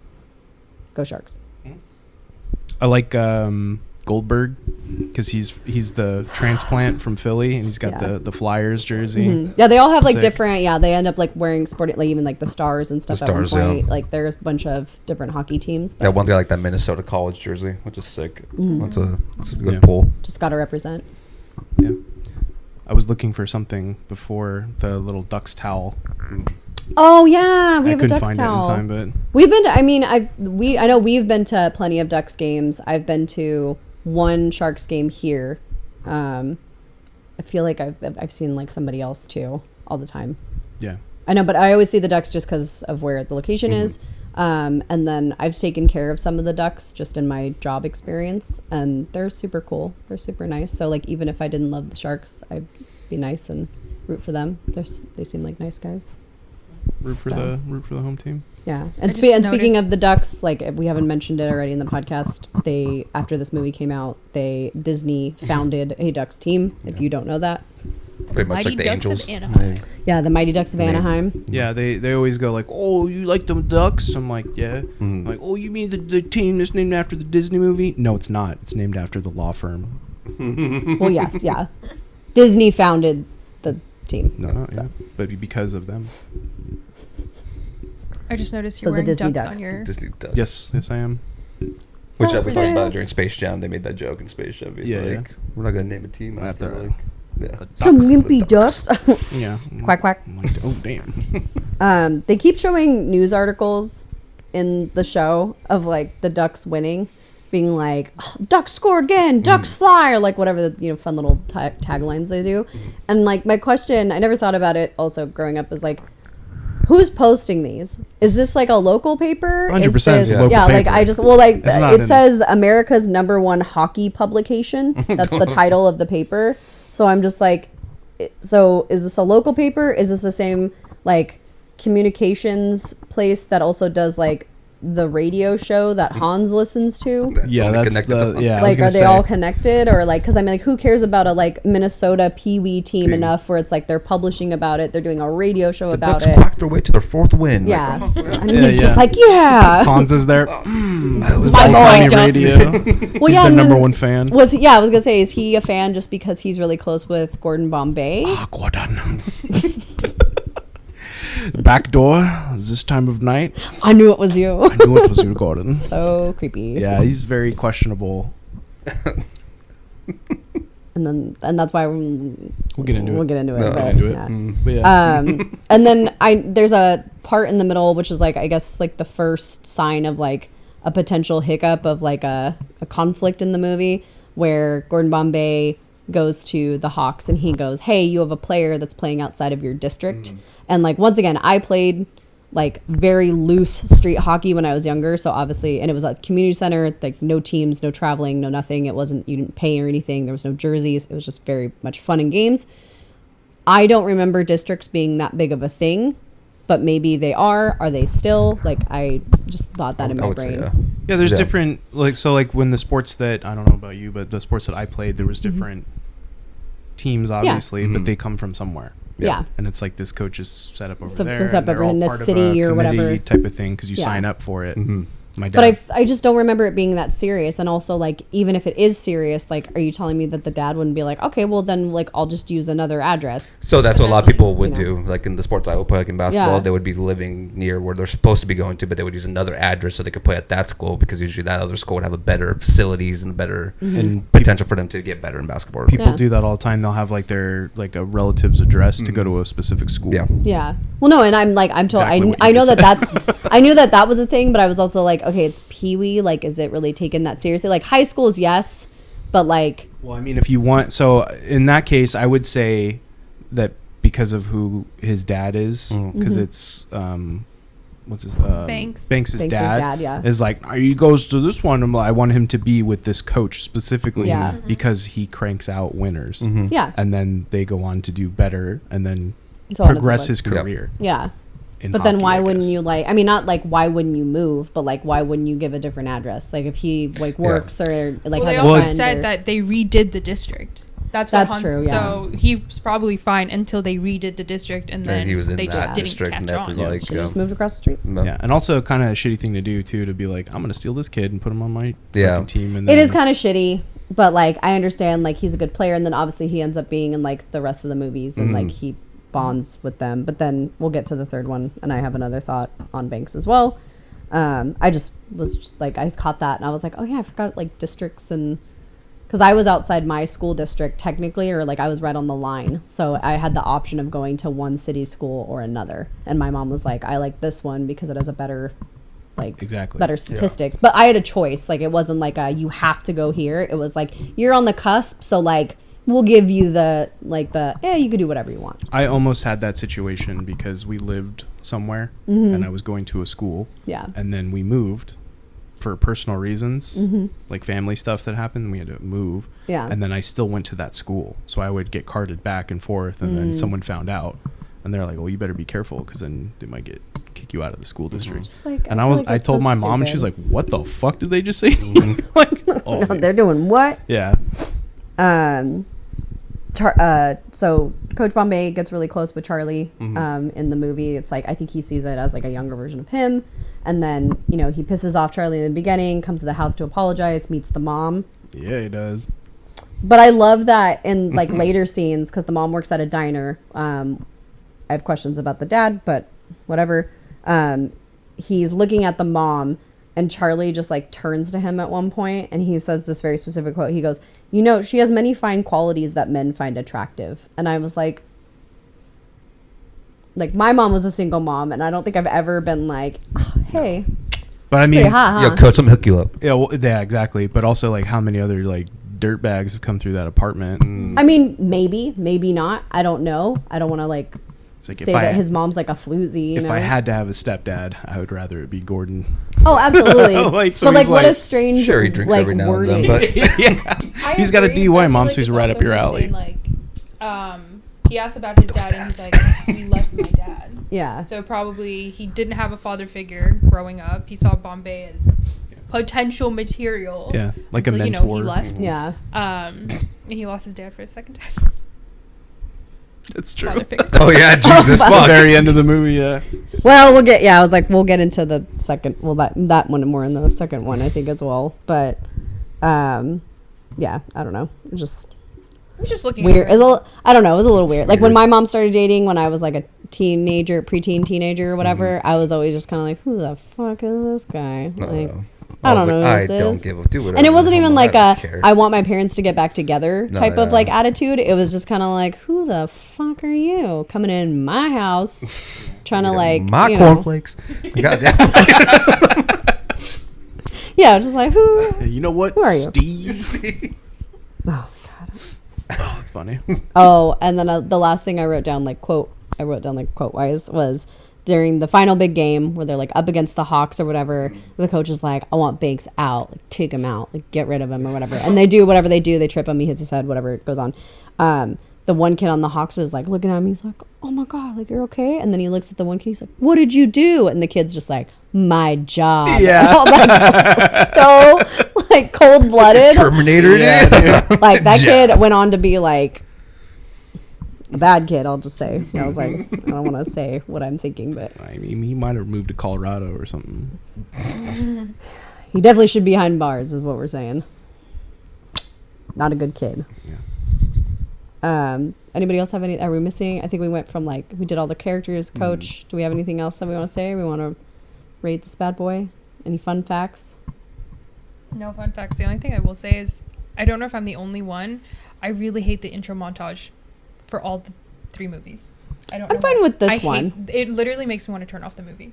go Sharks. I like Goldberg because he's the transplant from Philly, and he's got Yeah. the Flyers jersey. Mhm. Yeah, they all have like Sick. different. Yeah, they end up like wearing sporting, like even like the Stars and stuff The at one Stars, point. yeah. Like there's a bunch of different hockey teams. But Yeah, one's got like that Minnesota college jersey, which is sick. That's a good Yeah. pull. just got to represent. Yeah. I was looking for something before the little Ducks towel. Oh yeah, we I have a couldn't Ducks find towel. it in time, but We've been to, I mean, I know we've been to plenty of Ducks games. I've been to one Sharks game here. I feel like I've seen like somebody else too all the time. yeah. I know, but I always see the Ducks just because of where the location is. And then I've taken care of some of the Ducks just in my job experience, and they're super cool. They're super nice. So like, even if I didn't love the Sharks, I'd be nice and root for them. They seem like nice guys. Root for So. the home team. Yeah, I and, just and speaking of noticed- the Ducks, like we haven't mentioned it already in the podcast, they after this movie came out, Disney founded a Ducks team. If you don't know that, Pretty much Mighty like the Ducks Angels. of Anaheim. yeah, the Mighty Ducks of Name. Anaheim. Yeah, they always go like, "Oh, you like them Ducks?" I'm like, "Yeah." Mm. Like, "Oh, you mean the team that's named after the Disney movie?" No, it's not. It's named after the law firm. Well, yes, yeah, Disney founded the team. No, So. yeah, but because of them. I just noticed So you're the wearing Disney ducks Ducks. on your. Disney Ducks. Yes, I am. Which I was talking about Ducks. during Space Jam. They made that joke in Space Jam. Being Yeah, like, we're not gonna name a team After, after like, yeah. Some Ducks. wimpy The ducks. Yeah. Quack, quack. I'm like, oh damn. They keep showing news articles in the show of like the Ducks winning, being like, "Oh, Ducks score again, Ducks fly," or like whatever the fun little taglines they do. And like my question, I never thought about it. Also growing up is like, who's posting these? Is this like a local paper? 100% Is it's this- a local yeah, like paper. I just like It's not it in- says America's #1 hockey publication. That's the title of the paper. So I'm just like, so is this a local paper? Is this the same like communications place that also does like the radio show that Hans listens to? Yeah, only that's connected the to- yeah. I was Like, gonna are they say, all connected, or like, because I mean, like, who cares about a like Minnesota Pee Wee team enough where it's like they're publishing about it, they're doing a radio show The about Ducks it. quacked their way to their 4th win. Like, Yeah, oh, and Yeah, he's just yeah. like, yeah. Hans is there. I was My on boy. tiny Ducks. radio. Well, He's yeah, the and number then- one fan. I was gonna say, is he a fan just because he's really close with Gordon Bombay? Gordon. Back door. Is this time of night? I knew it was you. I knew it was you, Gordon. So creepy. Yeah, he's very questionable. And that's why we'll get into it. Get into it. No. But, Get into it. yeah. But yeah. And then there's a part in the middle which is like, I guess, like the first sign of like a potential hiccup of like a conflict in the movie, where Gordon Bombay goes to the Hawks and he goes, hey, you have a player that's playing outside of your district. And like, once again, I played like very loose street hockey when I was younger, so obviously, and it was a community center, like no teams, no traveling, no nothing. It wasn't, you didn't pay or anything, there was no jerseys, it was just very much fun and games. I don't remember districts being that big of a thing, but maybe they are they still? Like, I just thought that in my brain. Yeah, there's Yeah. different, like, so like when the sports that, I don't know about you, but the sports that I played, there was different teams, obviously, but they come from somewhere. Yeah. And it's like this coach is set up over So there. set up and they're all in this part of city a or whatever. committee type of thing, because you Yeah. sign up for it. My dad. But I just don't remember it being that serious. And also, like, even if it is serious, like, are you telling me that the dad wouldn't be like, okay, well then, like, I'll just use another address? So that's what a lot of people would You know. do. Like in the sports I would play, like in basketball, Yeah. they would be living near where they're supposed to be going to, but they would use another address so they could play at that school, because usually that other school would have a better facilities and better and potential for them to get better in basketball. people Yeah. do that all the time. They'll have like their like a relative's address to go to a specific school. Yeah. Yeah. Well, no, and I'm like, I'm told, Exactly what I you know just that that's, I knew that was a thing, but I was also like, okay, it's Pee Wee. Like, is it really taken that seriously? Like, high schools, yes, but like, Well, I mean, if you want, so in that case, I would say that because of who his dad is, because it's what's his Banks. Banks's Banks' dad, dad, yeah. is like, he goes to this one. I want him to be with this coach specifically, Yeah. because he cranks out winners, yeah. and then they go on to do better, and then So on and so progress forth. his Yep. career. Yeah. in But then hockey, why I wouldn't guess. you like, I mean, not like why wouldn't you move, but like why wouldn't you give a different address? Like if he like works or like Well, they has a also friend said or- that they redid the district. That's what That's true, yeah. So he's probably fine until they redid the district, and then he was in they that just didn't district catch and they had on. to, like, Should've just moved across the street. Yeah, and also kind of a shitty thing to do too, to be like, I'm gonna steal this kid and put him on my Yeah. fucking team. And It then, is kind of shitty, but like I understand like he's a good player, and then obviously he ends up being in like the rest of the movies, and like he bonds with them. But then we'll get to the third one, and I have another thought on Banks as well. I just was just like, I caught that and I was like, oh yeah, I forgot like districts, and because I was outside my school district technically, or like I was right on the line, so I had the option of going to one city school or another, and my mom was like, I like this one because it has a better like Exactly. better statistics. But I had a choice. Like it wasn't like a you have to go here. It was like you're on the cusp, so like we'll give you the you could do whatever you want. I almost had that situation because we lived somewhere and I was going to a school. Yeah. And then we moved for personal reasons, like family stuff that happened. We had to move. Yeah. And then I still went to that school. So I would get carted back and forth, and then someone found out. And they're like, well, you better be careful, because then they might kick you out of the school district. Just like, And feel like I it's told so my mom, and she's stupid. like, what the fuck did they just say? Like, oh, They're doing what? yeah. So Coach Bombay gets really close with Charlie in the movie. It's like I think he sees it as like a younger version of him, and then he pisses off Charlie in the beginning, comes to the house to apologize, meets the mom. Yeah, he does. But I love that in like later scenes, because the mom works at a diner. I have questions about the dad, but whatever. He's looking at the mom, and Charlie just like turns to him at one point, and he says this very specific quote. He goes, she has many fine qualities that men find attractive. And I was like my mom was a single mom, and I don't think I've ever been like, oh, hey, But I pretty mean, hot, huh? Yo, coach, let me hook you up. yeah, well, yeah, exactly. But also, like, how many other like dirt bags have come through that apartment? I mean, maybe not. I don't know. I don't want to like It's like say that his mom's like a floozy. if I had to have a stepdad, I would rather it be Gordon. Oh, absolutely. Like, so but like, he's what a like- strange Sure, he drinks like every now and wording. then, but Yeah, he's got a DUI mom, so he's right up your alley. He asked about his dad, and he's like, "We left my dad." Yeah. So probably he didn't have a father figure growing up. He saw Bombay as potential material. Yeah, like a until, mentor. he left. Yeah. And he lost his dad for a second time. That's true. Father figure. oh yeah, Jesus At the fuck. very end of the movie, yeah. Well, I was like, we'll get into the second. Well, that one more in the second one, I think, as well. But, yeah, I don't know. It was just I was just looking weird. at I don't know. It was a little weird. Like when my mom started dating when I was like a preteen teenager or whatever, I was always just kind of like, who the fuck is this guy? Like, I was don't know like, who this I is. don't give a do whatever. And it wasn't even like I a don't care. I want my parents to get back together type of yeah. like attitude. It was just kind of like, who the fuck are you coming in my house trying to like my you know. cornflakes. Goddamn. Yeah, just like who? Hey, you know what? Who are you? Steve. Oh god. Oh, that's funny. Oh, and then the last thing I wrote down like quote wise was during the final big game where they're like up against the Hawks or whatever. The coach is like, I want Banks out, like take him out, like get rid of him or whatever. And they do whatever they do. They trip him, he hits his head, whatever goes on. The one kid on the Hawks is like looking at me. He's like, oh my god, like you're okay. And then he looks at the one kid. He's like, what did you do? And the kid's just like, my job. Yeah. And I was like, so like cold blooded. Terminator. Yeah, Dude. Like that Yeah. kid went on to be like a bad kid, I'll just say. I was like, I don't want to say what I'm thinking, but I mean, he might have moved to Colorado or something. he definitely should be behind bars, is what we're saying. Not a good kid. Yeah. Anybody else have any? Are we missing? I think we went from like we did all the characters. Coach, do we have anything else that we want to say? We want to rate this bad boy. Any fun facts? No fun facts. The only thing I will say is, I don't know if I'm the only one. I really hate the intro montage for all the 3 movies. I don't. I'm know fine why. with this I one. It literally makes me want to turn off the movie.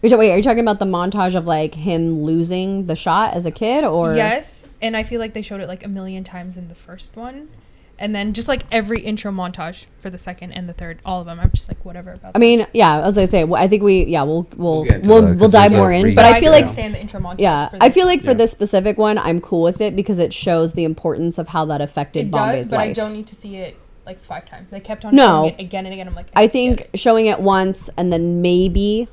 Wait, are you talking about the montage of like him losing the shot as a kid, or Yes, and I feel like they showed it like a million times in the first one, and then just like every intro montage for the second and the third, all of them. I'm just like whatever about. I mean, yeah, as I say, I think we'll get into that, 'cause dive there's a more in. read. But I I feel can't like stand the intro montage. yeah, for I this feel like for Yeah. this specific one, I'm cool with it because it shows the importance of how that affected it Bombay's does, but life. I don't need to see it like 5 times. They kept on No. showing it again and again. I'm like, I get think it. showing it once and then maybe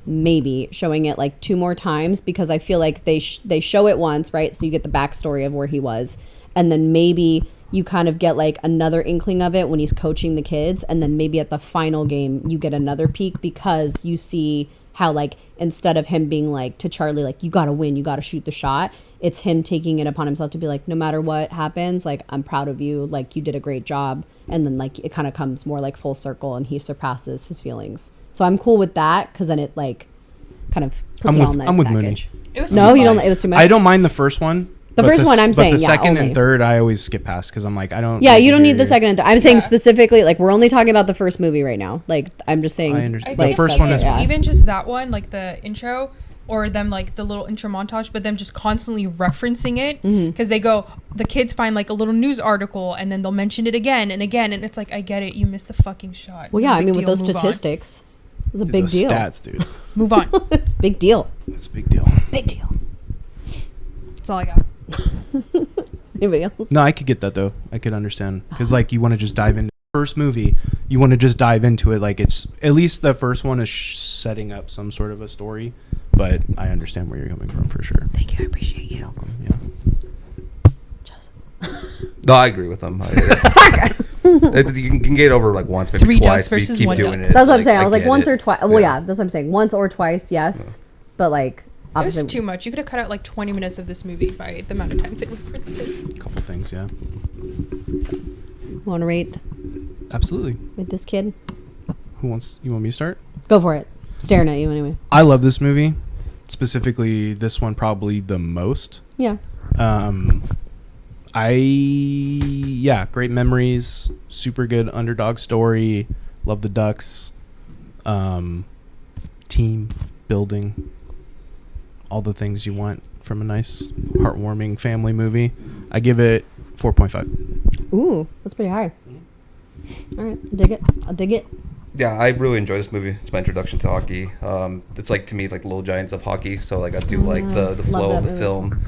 showing it like 2 more times, because I feel like they show it once, right? So you get the backstory of where he was, and then maybe you kind of get like another inkling of it when he's coaching the kids, and then maybe at the final game you get another peek because you see how like instead of him being like to Charlie like you got to win, you got to shoot the shot, it's him taking it upon himself to be like no matter what happens, like I'm proud of you, like you did a great job. And then like it kind of comes more like full circle and he surpasses his feelings. So I'm cool with that because then it like kind of puts I'm it with- all nice I'm with package. It was No, too you don't. much. It was too much. I don't mind the first one. The but first one I'm but saying, the yeah, second only. and third I always skip past because I'm like I don't. Yeah, you don't need the hear- second and third. I'm saying Yeah. specifically like we're only talking about the first movie right now. Like I'm just saying. I understand. I The think first even- one is yeah. even just that one, like the intro or them like the little intro montage, but them just constantly referencing it because they go, the kids find like a little news article and then they'll mention it again and again, and it's like I get it, you missed the fucking shot. Well, No yeah, I big mean with deal, those move on. statistics, it's a Dude, big those deal. Stats, dude. Move on. It's a big deal. That's a big deal. Big deal. That's all I got. Anybody else? No, I could get that though. I could understand because like you want to just dive into the first movie. You want to just dive into it like it's at least the first one is setting up some sort of a story. But I understand where you're coming from for sure. Thank you. I appreciate you. Welcome. Yeah. Joseph. No, I agree with them. You can get it over like once, maybe 3 ducks twice, but you versus keep 1 doing duck. it. That's what I'm saying. I was like get once it. or twice. Well, yeah, that's what I'm saying. Once or twice, yes, but like It was obviously too much. You could have cut out like 20 minutes of this movie by the amount of times it referenced it. A couple things. Yeah. want to rate Absolutely. with this kid. Who wants? You want me to start? Go for it. Staring at you anyway. I love this movie, specifically this one probably the most. Yeah. Great memories, super good underdog story, love the Ducks, team building, all the things you want from a nice, heartwarming family movie. I give it 4.5. Ooh, that's pretty high. All right, I'll dig it. I'll dig it. Yeah, I really enjoy this movie. It's my introduction to hockey. It's like to me like Little Giants of hockey. So like I do like the Love flow that of the movie. film.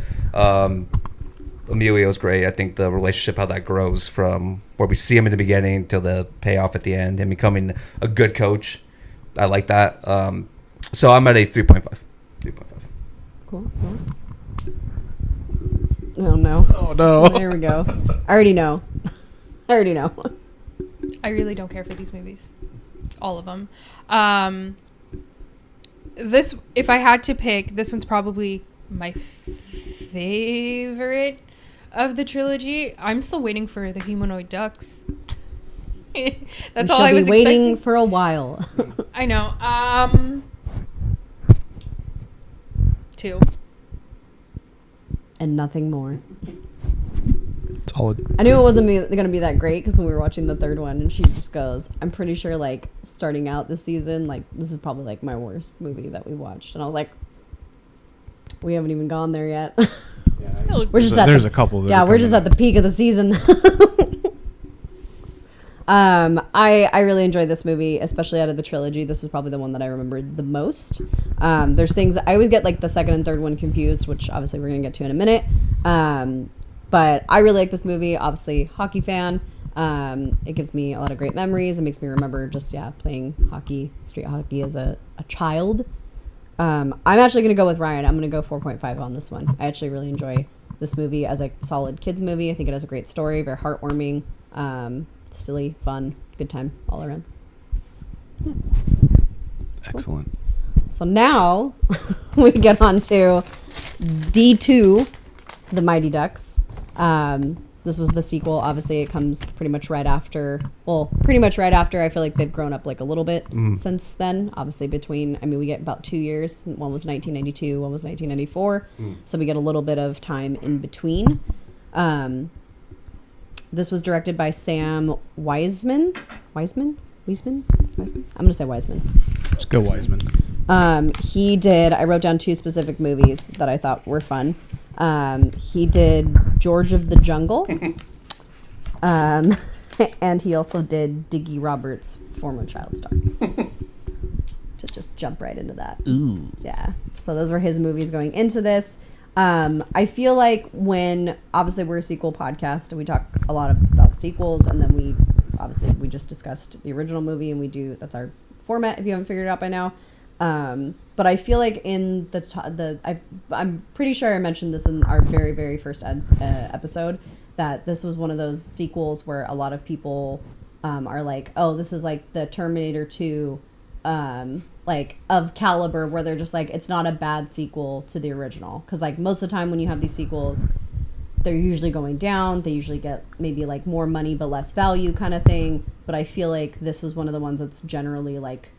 Emilio's great. I think the relationship, how that grows from where we see him in the beginning till the payoff at the end, him becoming a good coach. I like that. So I'm at a 3.5. 3.5. Cool. Oh no. Oh no! There we go. I already know. I really don't care for these movies. All of them. This, if I had to pick, this one's probably my favorite of the trilogy. I'm still waiting for the humanoid ducks. That's We all shall I was be waiting expecting. for a while. I know. 2. And nothing more. Solid. I knew it wasn't going to be that great because when we were watching the third one, and she just goes, "I'm pretty sure, like, starting out this season, like, this is probably like my worst movie that we watched." And I was like, "We haven't even gone there yet." We're just at There's the, a couple. That yeah, are we're just coming at the peak of the season. I really enjoyed this movie, especially out of the trilogy. This is probably the one that I remembered the most. There's things I always get like the second and third one confused, which obviously we're gonna get to in a minute. But I really like this movie. Obviously, hockey fan. It gives me a lot of great memories. It makes me remember just playing hockey, street hockey as a child. I'm actually gonna go with Ryan. I'm gonna go 4.5 on this one. I actually really enjoy this movie as a solid kids movie. I think it has a great story, very heartwarming. Silly, fun, good time all around. Yeah. Excellent. So now we get on to D2, the Mighty Ducks. This was the sequel. Obviously, it comes pretty much right after. Well, pretty much right after. I feel like they've grown up like a little bit since then. Obviously, we get about 2 years. One was 1992, one was 1994. So we get a little bit of time in between. This was directed by Sam Wiseman. Wiseman? I'm going to say Wiseman. Let's go, Wiseman. He did, I wrote down 2 specific movies that I thought were fun. He did George of the Jungle. And he also did Diggy Roberts' former child star. To just jump right into that. Ooh. Yeah. So those were his movies going into this. I feel like when, obviously we're a sequel podcast and we talk a lot about sequels, and then we just discussed the original movie, and that's our format if you haven't figured it out by now. But I feel like in I'm pretty sure I mentioned this in our very, very first episode, that this was one of those sequels where a lot of people are like, oh, this is like the Terminator 2 like of caliber, where they're just like, it's not a bad sequel to the original, because like most of the time when you have these sequels, they're usually going down, they usually get maybe like more money but less value kind of thing. But I feel like this was one of the ones that's generally like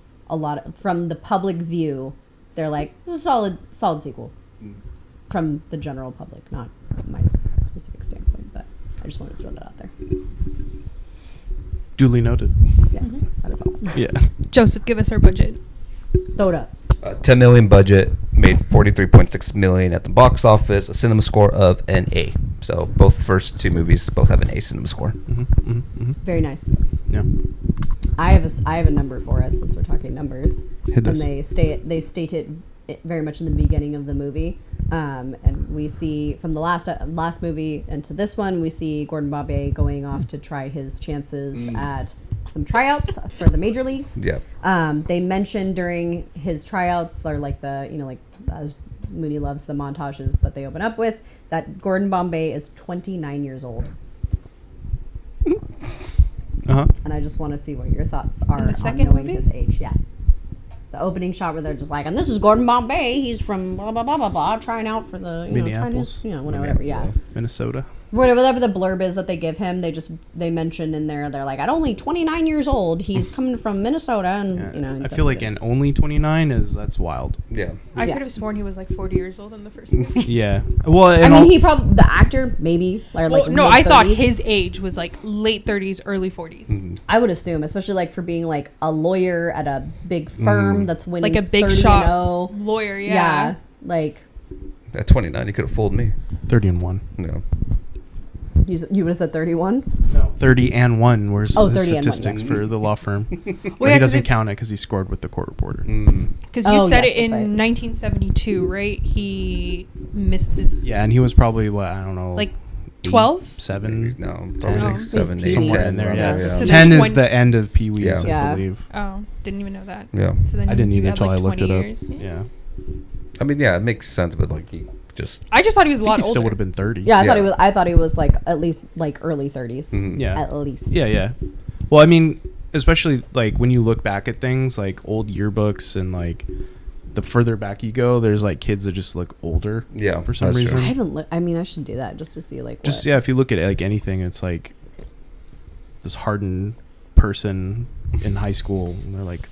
from the public view, they're like, this is a solid sequel from the general public, not my specific standpoint. But I just wanted to throw that out there. Duly noted. Yes, that is all. Yeah. Joseph, give us our budget. Throw it up. 10 million budget, made 43.6 million at the box office, a cinema score of an A. So both first 2 movies both have an A cinema score. Very nice. Yeah. I have a number for us, since we're talking numbers. Hit And this. they state it very much in the beginning of the movie. And we see from the last movie into this one, we see Gordon Bombay going off to try his chances at some tryouts for the major leagues. Yeah. They mentioned during his tryouts, or like as Mooney loves the montages that they open up with, that Gordon Bombay is 29 years old. And I just want to see what your thoughts are In the on second knowing movie? his age. Yeah. The opening shot where they're just like, and this is Gordon Bombay. He's from blah, blah, blah, blah, blah, trying out for the, Minneapolis. whatever. Yeah. Minnesota. Whatever the blurb is that they give him, they mention in there, they're like, at only 29 years old, he's coming from Minnesota. And, I feel like in only 29 that's wild. Yeah. I Yeah. could have sworn he was like 40 years old in the first movie. Yeah. Well, I mean, he probably, the actor, maybe, or like, No, I thought mid-30s. his age was like late 30s, early 40s. I would assume, especially like for being like a lawyer at a big firm that's winning Like a big 30 shot and 0. lawyer, Yeah. yeah. Like, At 29, you could have fooled me. 30 and 1. No. you would have said 31? No. 30 and 1 were his 30 and 1, statistics yeah. for the law firm. Well, But yeah, he 'cause doesn't if- count it because he scored with the court reporter. Because you Oh, said yes, it in that's right. 1972, right? He missed his Yeah, and he was probably, I don't know. like 12. 7? No, probably 10. like He's 7, 8, Pee-wee's. 10. Somewhere in there, around yeah. there, So 10 there's is the end of Pee-wee's, Yeah. Yeah. I believe. Oh, didn't even know that. Yeah. So then I didn't you either had, until like, I looked it 20 up. years. Yeah. I mean, yeah, it makes sense, but like he just. I just thought he was a I lot think he older. still would have been 30. Yeah, Yeah. I thought he was like at least like early 30s. Yeah. At least. Yeah. Well, I mean, especially like when you look back at things like old yearbooks, and like the further back you go, there's like kids that just look older. Yeah, For some that's reason. I true. haven't I mean, I should do that just to see like Just what. if you look at like anything, it's like this hardened person in high school and they're like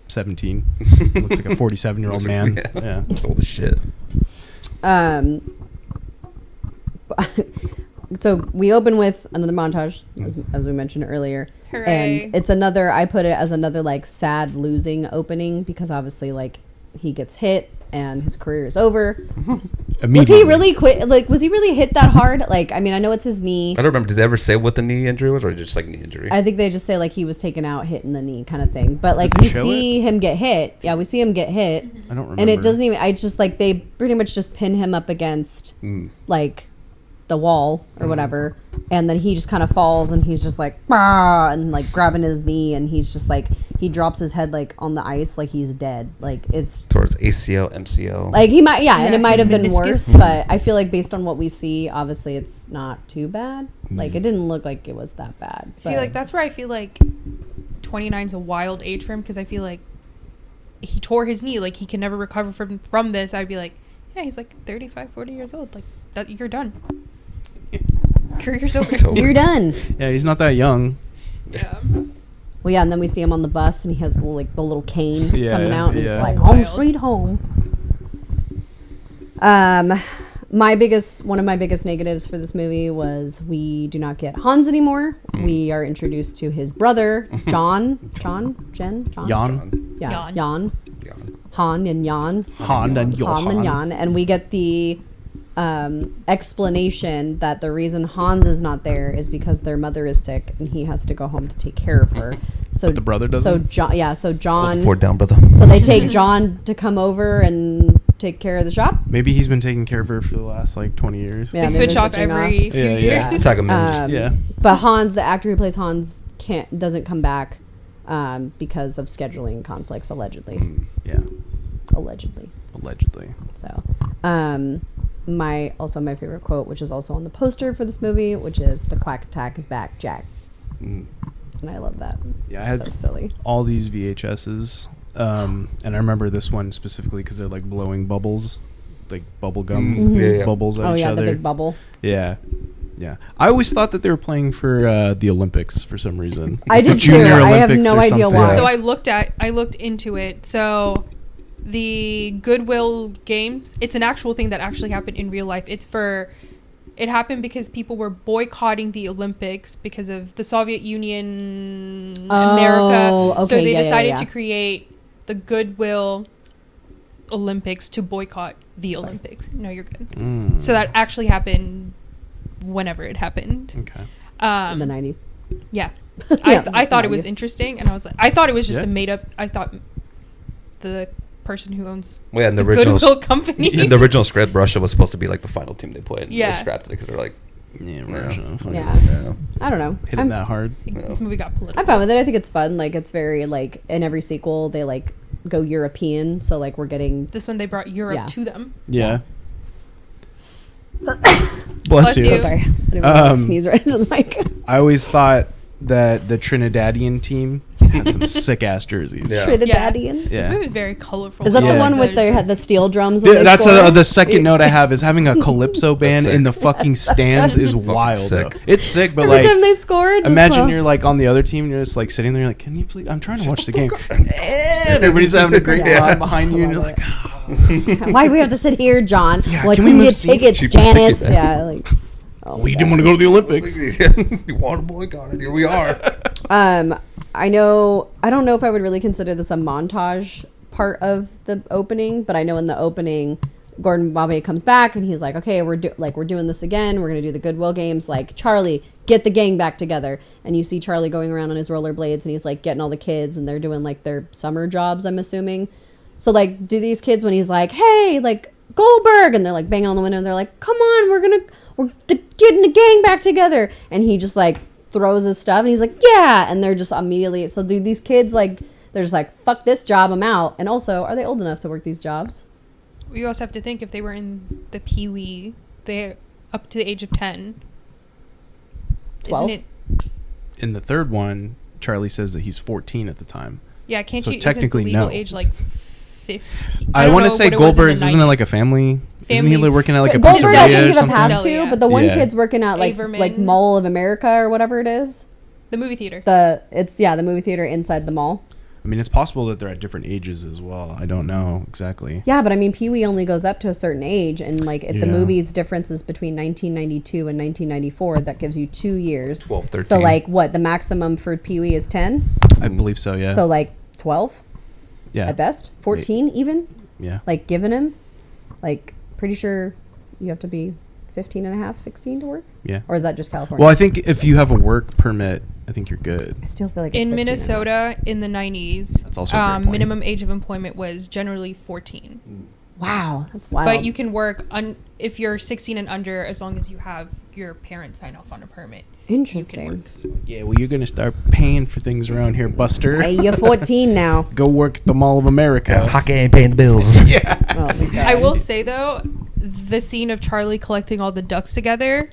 17. Looks like a 47-year-old man. Yeah. It's old as shit. So we open with another montage, as we mentioned earlier. Hooray. And it's another, I put it as another like sad losing opening because obviously like he gets hit and his career is over. Was he really quit? Like, was he really hit that hard? Like, I mean, I know it's his knee. I don't remember. Did they ever say what the knee injury was, or just like knee injury? I think they just say like he was taken out, hit in the knee, kind of thing. But like Did they we show see him get hit. Yeah, we see him get hit, I don't remember. and it doesn't even. I just like they pretty much just pin him up against like the wall or whatever, and then he just kind of falls, and he's just like bah, and like grabbing his knee, and he's just like he drops his head like on the ice, like he's dead. Like it's Towards ACL, MCL. like he might, and it might his have been meniscus. worse, but I feel like based on what we see, obviously it's not too bad. Like it didn't look like it was that bad. See, but- like that's where I feel like 29 is a wild age for him because I feel like he tore his knee. Like he can never recover from this. I'd be like, yeah, he's like 35, 40 years old. Like that, you're done. Career's over. You're done. Yeah, he's not that young. Yeah. Well, yeah, and then we see him on the bus, and he has the little cane Yeah, coming out, and it's yeah. like Wild. home sweet home. One of my biggest negatives for this movie was we do not get Hans anymore. We are introduced to his brother, Jan, Jan. yeah, Jan. Jan, Han and Jan, Han and Johan. Han and Jan, and we get the explanation that the reason Hans is not there is because their mother is sick and he has to go home to take care of her. So But the brother doesn't? So John. Ford down, brother. So they take John to come over and take care of the shop. Maybe he's been taking care of her for the last like 20 years. Yeah, They they've switch been off switching every few Yeah, years. yeah. It's like a minute. Yeah. But Hans, the actor who plays Hans, doesn't come back because of scheduling conflicts, allegedly. Yeah. Allegedly. So, my favorite quote, which is also on the poster for this movie, which is "The quack attack is back, Jack," and I love that. Yeah, I had so silly. all these VHSs, and I remember this one specifically because they're like blowing bubbles, like bubble gum Yeah. bubbles at Oh each yeah, other. the big bubble. Yeah. Yeah. I always thought that they were playing for the Olympics for some reason. I did too. Junior I have Olympics no or idea something. why. So I looked into it. So the Goodwill Games, it's an actual thing that actually happened in real life. It happened because people were boycotting the Olympics because of the Soviet Union, America. Okay, So they yeah, decided yeah. to create the Goodwill Olympics to boycott the Olympics. No, you're good. So that actually happened whenever it happened. Okay. in the 90s. Yeah. Yeah, I thought it was 90s. interesting, and I was like, I thought it was just Yeah. a made up. I thought the person who owns Well, yeah, in the the original Goodwill company. in the original script, Russia was supposed to be like the final team they played. And Yeah. they scrapped it because they're like, Yeah, Yeah. Russia. Fuck Yeah. it. yeah. I don't know. Hit I'm, it that hard. This movie got political. I'm fine with it. I think it's fun. Like it's very like in every sequel they like go European. So like we're getting This one they brought Europe Yeah. to them. Yeah. Bless Bless you. you. so sorry. I didn't want to Um, sneeze right into the mic. I always thought that the Trinidadian team had some sick ass jerseys. Yeah. Trinidadian. This Yeah. movie is very colorful. Is that Yeah. the one with they had the steel drums? When Yeah, they that's score? the second note I have is having a calypso band sick. in the fucking stands is Fucking wild. sick. Though. It's sick, but Every like time they score, just imagine you're like on the other team and you're just like sitting there, you're like, can you please? I'm trying to watch the game. And everybody's having a great Yeah. time behind you, and you're Love like, Why do we have to sit here, John? Yeah, Like, can we we move get seats? tickets, Cheapest Janice. ticket. Yeah, like. Oh my we didn't God. want to go to the Olympics. you want to boycott it? Here we are. I don't know if I would really consider this a montage part of the opening, but I know in the opening, Gordon Bombay comes back and he's like, okay, we're doing this again. We're going to do the Goodwill Games. Like, Charlie, get the gang back together. And you see Charlie going around on his rollerblades and he's like getting all the kids and they're doing like their summer jobs, I'm assuming. So like, do these kids when he's like, hey, like Goldberg, and they're like banging on the window and they're like, come on, we're getting the gang back together. And he just like throws his stuff and he's like, yeah. And they're just immediately, so do these kids like, they're just like, fuck this job, I'm out. And also, are they old enough to work these jobs? You also have to think if they were in the Pee Wee, they're up to the age of 10. 12? Isn't it? In the third one, Charlie says that he's 14 at the time. Yeah, can't So you? technically, isn't the legal no. age like 15? I don't want to know say what it was in the Goldberg's, isn't it 90s. like a family? Isn't he Family. like working at like a Goldberg, I pizzeria can or give a something? pass No, to, yeah. but the one Yeah. kid's working at like Averman. Mall of America or whatever it is. The movie theater. The movie theater inside the mall. I mean, it's possible that they're at different ages as well. I don't know exactly. Yeah, but I mean, Pee-wee only goes up to a certain age, and like if the Yeah. movie's differences between 1992 and 1994, that gives you 2 years. 12, 13. So like, what the maximum for Pee-wee is 10. I believe so. Yeah. So like 12 yeah. at best, 14 even. Yeah. Like giving him, like pretty sure you have to be 15 and a half, 16 to work. Yeah. Or is that just California? Well, I think if you have a work permit, I think you're good. I still feel like it's In 15 and a half. Minnesota in the 90s, That's also a great point. minimum age of employment was generally 14. Wow, that's wild. But you can work if you're 16 and under, as long as you have your parents sign off on a permit. Interesting. Yeah. Well, you're gonna start paying for things around here, Buster. Hey, you're 14 now. Go work at the Mall of America. Yeah, hockey ain't paying the bills. Yeah. Oh my God. I will say though, the scene of Charlie collecting all the ducks together,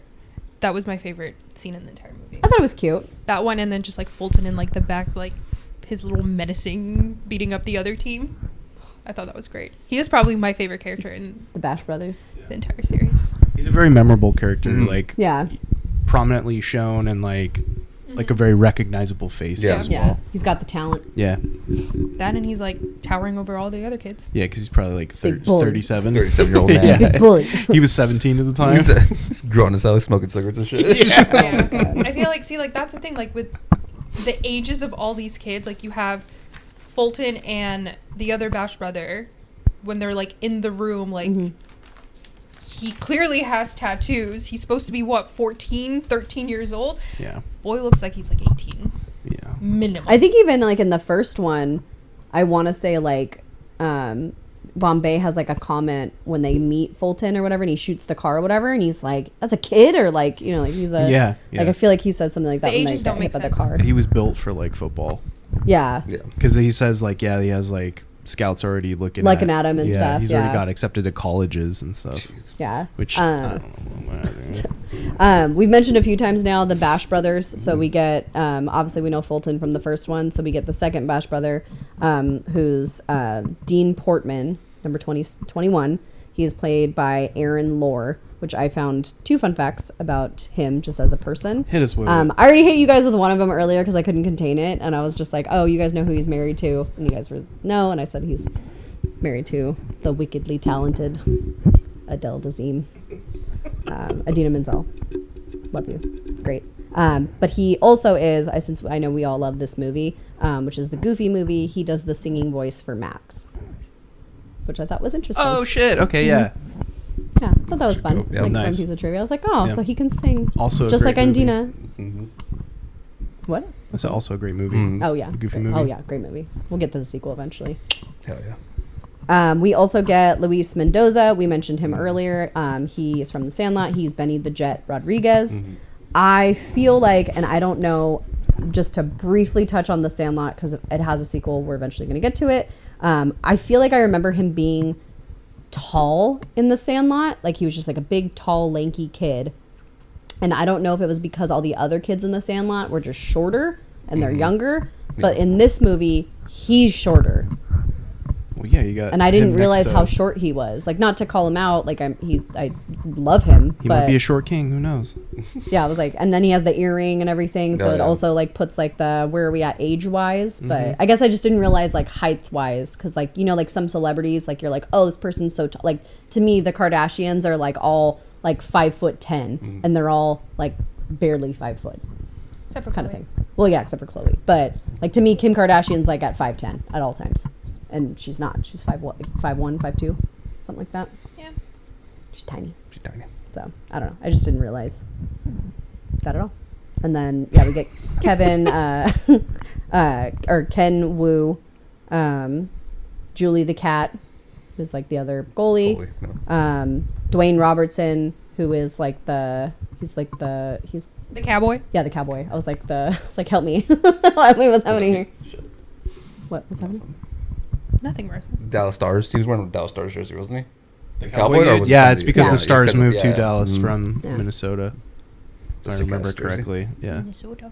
that was my favorite scene in the entire movie. I thought it was cute. That one, and then just like Fulton in like the back, like his little menacing beating up the other team. I thought that was great. He is probably my favorite character in The Bash Brothers. the entire series. He's a very memorable character. Mhm. Like Yeah. prominently shown and like a very recognizable face Yeah. as Yeah. well. He's got the talent. Yeah. That, and he's like towering over all the other kids. Yeah, because he's probably like Big bully. 37. 37-year-old man. Yeah. Big bully. He was 17 at the time. He's growing his out, smoking cigarettes and shit. Yeah. God. I feel like, see, like that's the thing, like with the ages of all these kids, like you have Fulton and the other Bash brother when they're like in the room, like Mhm. he clearly has tattoos. He's supposed to be what, 14, 13 years old? Yeah. Boy looks like he's like 18 Yeah. minimum. I think even like in the first one, I want to say like Bombay has like a comment when they meet Fulton or whatever, and he shoots the car or whatever, and he's like, "That's a kid," or like, you know, like he's a Yeah. Like I feel like he says something like that The when they ages get don't hit make by the sense. car. He was built for like football. Yeah. Yeah. Because he says like, yeah, he has like scouts already looking at him and yeah, stuff, He's yeah. already got accepted to colleges and stuff. Yeah. Which I don't know. We've mentioned a few times now the Bash brothers. So we get obviously we know Fulton from the first one. So we get the second Bash brother, who's Dean Portman, number 21. He is played by Aaron Lohr, which I found 2 fun facts about him just as a person. Hit us with I already hit you guys with one of them earlier because I couldn't contain it, and I was just like, "Oh, you guys know who he's married to?" And you guys were no, and I said he's married to the wickedly talented Adele Dazeem, Adina Menzel. Love you, great. But he also is, since I know we all love this movie, which is the Goofy movie. He does the singing voice for Max, which I thought was interesting. Oh shit! Okay, yeah. Yeah, I thought that was fun. Dope, yeah. Like Nice. fun piece of trivia. I was like, oh, Yeah. so he can sing. Also, a just great like movie. Andina. Mm-hmm. What? That's also a great movie. Mhm. Oh yeah, Goofy it's great. movie. Oh yeah, great movie. We'll get to the sequel eventually. Hell yeah. We also get Luis Mendoza. We mentioned him earlier. He is from The Sandlot. He's Benny the Jet Rodriguez. I feel like, and I don't know, just to briefly touch on The Sandlot because it has a sequel. We're eventually going to get to it. I feel like I remember him being tall in The Sandlot. Like he was just like a big, tall, lanky kid. And I don't know if it was because all the other kids in The Sandlot were just shorter and they're younger. But in this movie, he's shorter. Well, yeah, you got. And I him didn't next realize to- how short he was. Like, not to call him out. Like, I love him. He but might be a short king. Who knows? yeah, I was like, and then he has the earring and everything. So Oh, it yeah. also like puts like the where are we at age wise. But I guess I just didn't realize like height wise because like you know like some celebrities like you're like oh this person's so tall. Like to me the Kardashians are like all like 5'10" and they're all like barely 5 foot Except for kind of Chloe. thing. Well, yeah, except for Chloe. But like to me Kim Kardashian's like at 5'10" at all times. And she's not. She's 5'1", 5'2", something like that. Yeah. She's tiny. She's tiny. So I don't know. I just didn't realize that at all. And then yeah, we get Kevin or Ken Wu, Julie the cat, who's like the other goalie. Holy, no. Dwayne Robertson, who is like he's The cowboy. yeah the cowboy. I was like help me. Wait, what's happening here? What's happening? Nothing, Marissa. Dallas Stars. He was wearing a Dallas Stars jersey, wasn't he? The Cowboy, or was it yeah, somebody- it's because Yeah. the Stars because of- moved to yeah. Dallas Mhm. from Yeah. Minnesota. If I Sick remember ass jersey. correctly. Yeah. Minnesota.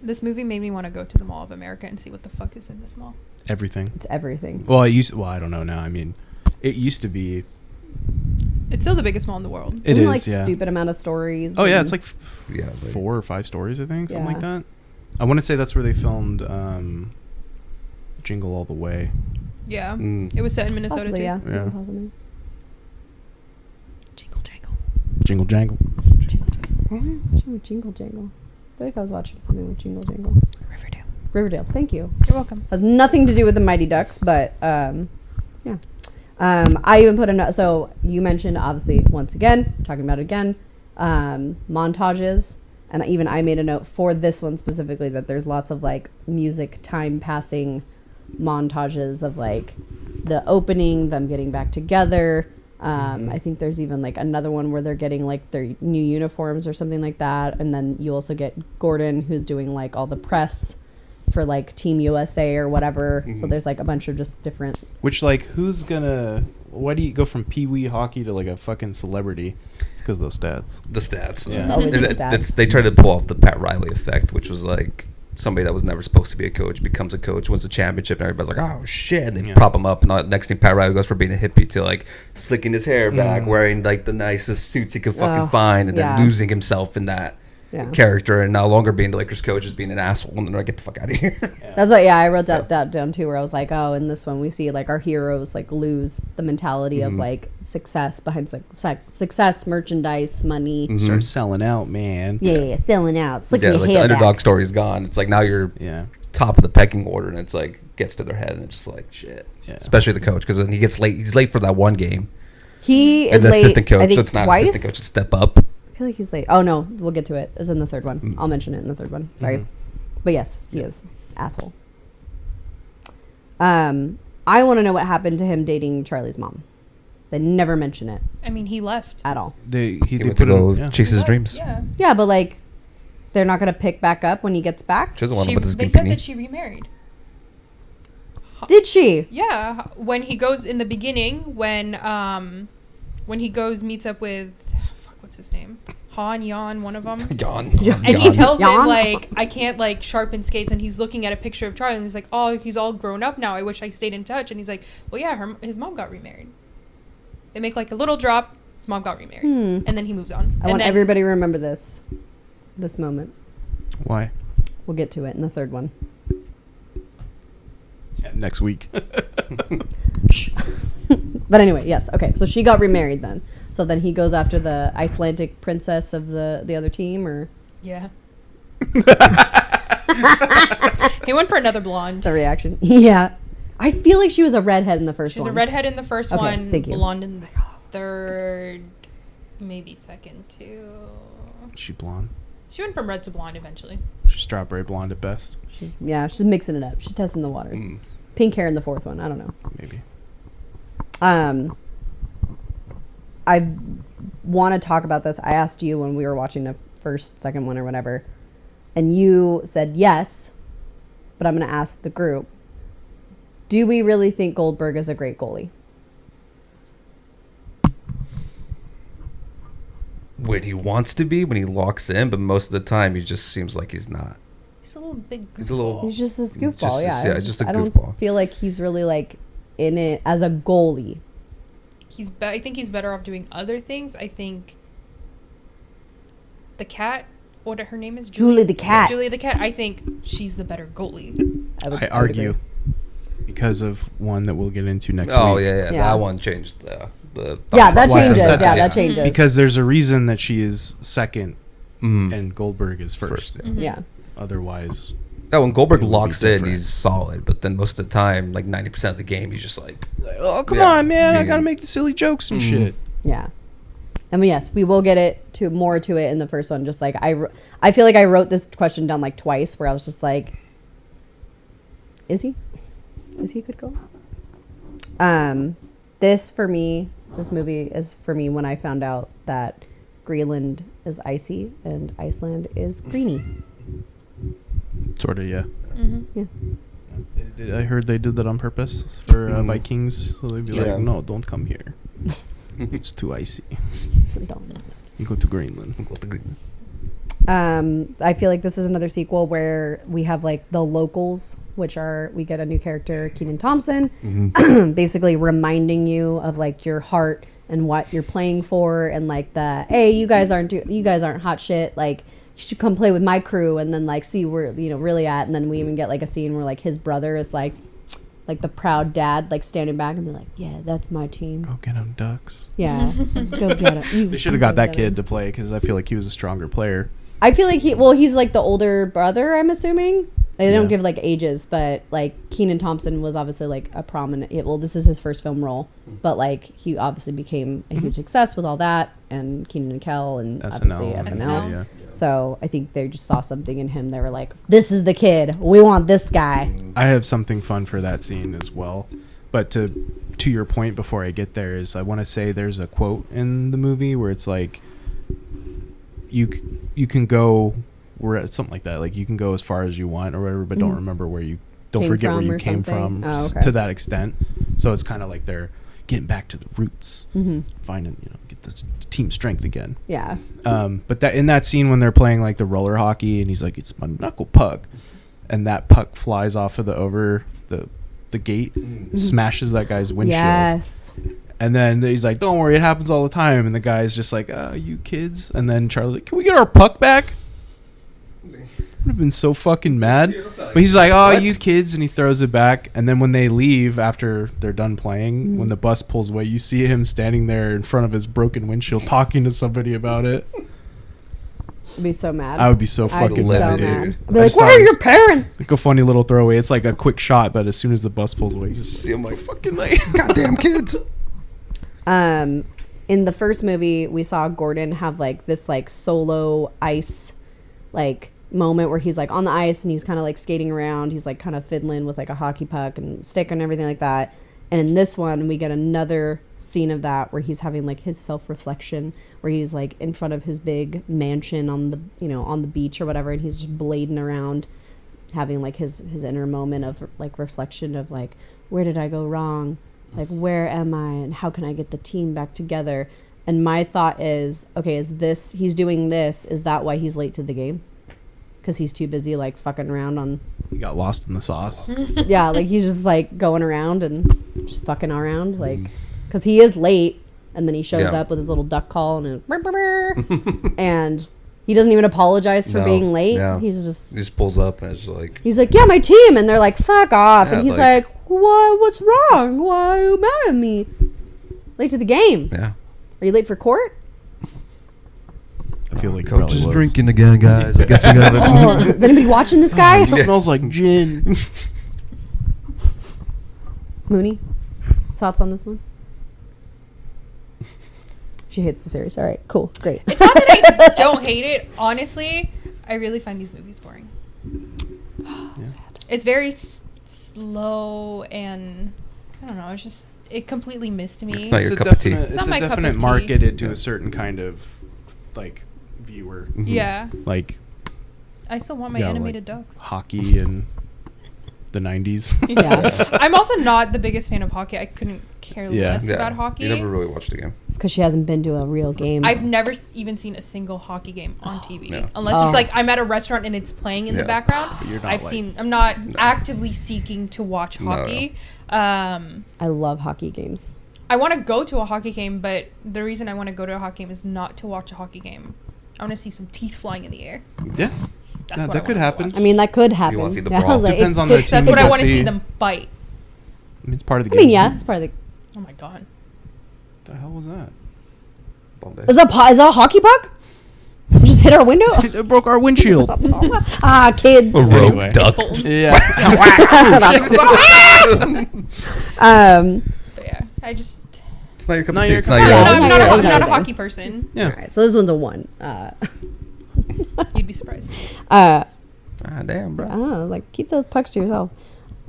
This movie made me want to go to the Mall of America and see what the fuck is in this mall. Everything. It's everything. Well, I don't know now. I mean, it used to be It's still the biggest mall in the world. It Isn't is, like yeah. stupid amount of stories. Oh yeah, and- it's like Yeah, like- 4 or 5 stories, I think, something like Yeah. that. I want to say that's where they filmed Jingle All the Way. Yeah. Mm. It was set in Minnesota possibly, too. yeah. Yeah. Possibly. Jingle jangle. Jingle Jangle. Jingle Jangle. I feel like I was watching something with Jingle Jangle. Riverdale. Riverdale. Thank you. You're welcome. Has nothing to do with the Mightyducks, but yeah. I even put a note. So you mentioned, obviously, once again, talking about it again, montages, and even I made a note for this one specifically that there's lots of like music time passing montages of like the opening, them getting back together. I think there's even like another one where they're getting like their new uniforms or something like that, and then you also get Gordon who's doing like all the press for like Team USA or whatever. So there's like a bunch of just different. Which, like, why do you go from pee-wee hockey to like a fucking celebrity? It's because of those stats. The stats. Yeah. It's always the It- stats. they tried to pull off the Pat Riley effect, which was like somebody that was never supposed to be a coach becomes a coach, wins the championship, and everybody's like, "Oh shit!" And they Yeah. prop him up, and next thing Pat Riley goes from being a hippie to like slicking his hair back, wearing like the nicest suits he could fucking Oh, find, and yeah. then losing himself in that Yeah. character, and no longer being the Lakers coach, is being an asshole, and they're like, "Get the fuck out of here." That's what. Yeah, I wrote that down too. Where I was like, oh, in this one we see like our heroes like lose the mentality of like success behind success, merchandise, money. Start selling out, man. Yeah, selling out, slicking Yeah, your like hair the underdog back. story's gone. It's like now you're Yeah. top of the pecking order, and it's like gets to their head, and it's just like shit. Yeah. Especially the coach, because when he gets late, he's late for that one game. He is And the late. assistant coach, I think so it's not twice. assistant coach, it's step up. I feel like he's late. Oh no, we'll get to it. It's in the third one. I'll mention it in the third one. Sorry, but yes, he is asshole. I want to know what happened to him dating Charlie's mom. They never mention it I mean, he left. at all. They He they went to put him. go Yeah. chase his He left, dreams. Yeah. Yeah, but like, they're not gonna pick back up when he gets back. She doesn't want him with his They said company. that she remarried. Did she? Yeah, when he goes in the beginning, when he goes meets up with, what's his name, Han Yan, one of them, Yawn. and he tells Yan? him like, I can't like sharpen skates, and he's looking at a picture of Charlie, and he's like, oh, he's all grown up now. I wish I stayed in touch. And he's like, well, yeah, his mom got remarried. They make like a little drop. His mom got remarried, and then he moves on. I want everybody to remember this moment. Why? We'll get to it in the third one. Yeah, next week. But anyway, yes. Okay, so she got remarried then. So then he goes after the Icelandic princess of the other team, or Yeah. He went for another blonde. the reaction. Yeah, I feel like she was a redhead in the first She's one. a redhead in the first Okay, one, thank you. blonde in the third, maybe second too. She blonde. She went from red to blonde eventually. She's strawberry blonde at best. She's mixing it up. She's testing the waters. Mm. Pink hair in the fourth one. I don't know. Maybe. I want to talk about this. I asked you when we were watching the second one or whatever, and you said yes, but I'm going to ask the group. Do we really think Goldberg is a great goalie? When he wants to be, when he locks in, but most of the time he just seems like he's not. He's a little big. He's a little. He's just this goofball, Just- yeah. yeah, just a I don't goofball. feel like he's really like in it as a goalie. I think he's better off doing other things. I think the cat, what her name is, Julie the cat. Julie the cat. I think she's the better goalie. I would I argue agree. because of one that we'll get into next Oh week. yeah, Yeah. that one changed the. Yeah, that That's why I changes. said Yeah, that. that changes. Because there's a reason that she is second Mm. and Goldberg is first. First, yeah. Otherwise, Yeah, when Goldberg It would be locks in, different. he's solid. But then most of the time, like 90% of the game, he's just like, oh come Yeah. on, man! I Yeah. gotta make the silly jokes and shit. Yeah. I mean, yes, we will get more to it in the first one. Just like I feel like I wrote this question down like twice, where I was just like, "Is he a good goalie?" This movie is for me when I found out that Greenland is icy and Iceland is greeny. Sort of, yeah. Mm-hmm. I heard they did that on purpose for Vikings. So they'd be Yeah. like, no, don't come here. It's too icy. Don't. You go to Greenland. I feel like this is another sequel where we have like the locals, which we get a new character, Kenan Thompson, basically reminding you of like your heart and what you're playing for, and like the hey, you guys aren't hot shit, like you should come play with my crew, and then like see where really at. And then we even get like a scene where like his brother is like the proud dad, like standing back and be like, yeah, that's my team. Go get them, Ducks. Yeah, go get him. They should have got that kid to play because I feel like he was a stronger player. I feel like he's like the older brother, I'm assuming. They don't give like ages, but like Kenan Thompson was obviously like a prominent, this is his first film role, but like he obviously became a huge success with all that, and Kenan and Kel and obviously SNL. Yeah. So I think they just saw something in him. They were like, this is the kid. We want this guy. I have something fun for that scene as well. But to your point before I get there is I want to say there's a quote in the movie where it's like, you can go where something like that, like you can go as far as you want or whatever, but don't remember where you don't forget where you came from to that extent. So it's kind of like they're getting back to the roots, finding get this team strength again. Yeah. But that in that scene when they're playing like the roller hockey and he's like, it's my knuckle puck, and that puck flies off of the gate, smashes that guy's windshield. Yes. And then he's like, don't worry, it happens all the time. And the guy's just like, you kids. And then Charlie's like, can we get our puck back? I would have been so fucking mad. But he's like, what? You kids. And he throws it back. And then when they leave after they're done playing, when the bus pulls away, you see him standing there in front of his broken windshield talking to somebody about it. I'd be so mad. I would be so fucking mad, dude. I'd be like, where are your parents? Like a funny little throwaway. It's like a quick shot, but as soon as the bus pulls away, you just see him like, fucking like, goddamn kids. In the first movie, we saw Gordon have like this like solo ice like moment where he's like on the ice and he's kind of like skating around. He's like kind of fiddling with like a hockey puck and stick and everything like that. And in this one, we get another scene of that where he's having like his self-reflection, where he's like in front of his big mansion on the on the beach or whatever, and he's just blading around, having like his inner moment of like reflection of like, where did I go wrong? Like, where am I and how can I get the team back together? And my thought is, okay, he's doing this, is that why he's late to the game? Because he's too busy like fucking around on... He got lost in the sauce. Yeah, like he's just like going around and just fucking around, like, because he is late, and then he shows up with his little duck call and and he doesn't even apologize for being late. Yeah. He just pulls up and it's like... He's like, yeah, my team. And they're like, fuck off. And he's like, what? What's wrong? Why are you mad at me? Late to the game. Yeah. Are you late for court? I feel like Coach is drinking again, guys. I guess we got Is anybody watching this guy? It smells like gin. Mooney, thoughts on this one? She hates the series. All right, cool, great. It's not that I don't hate it. Honestly, I really find these movies boring. Sad. It's very slow and I don't know. It completely missed me. It's not your cup of tea. It's not my cup of tea. Marketed to a certain kind of like viewer. Mm-hmm. Yeah. Like, I still want my animated ducks. Hockey and the 90s. Yeah. I'm also not the biggest fan of hockey. I couldn't care less about hockey. You never really watched a game. It's because she hasn't been to a real game. I've never even seen a single hockey game on TV. Unless it's like I'm at a restaurant and it's playing in the background. I'm not actively seeking to watch hockey. I love hockey games. I want to go to a hockey game, but the reason I want to go to a hockey game is not to watch a hocky game. I want to see some teeth flying in the air. Yeah. That's what that could happen. I mean, that could happen. You want to see the brawl? Depends on the team. That's what I want to see them fight. I mean, it's part of the game. I mean, yeah, it's part of the... Oh my god. What the hell was that? Is that a hockey puck? Just hit our window? It broke our windshield. Kids. A rogue duck. Yeah. But yeah, I just... It's not your cup of Not tea. your It's cup not of your... tea. I'm not a hockey person. Yeah. All right, so this one's a 1. You'd be surprised. damn, bro. I don't know, like, keep those pucks to yourself.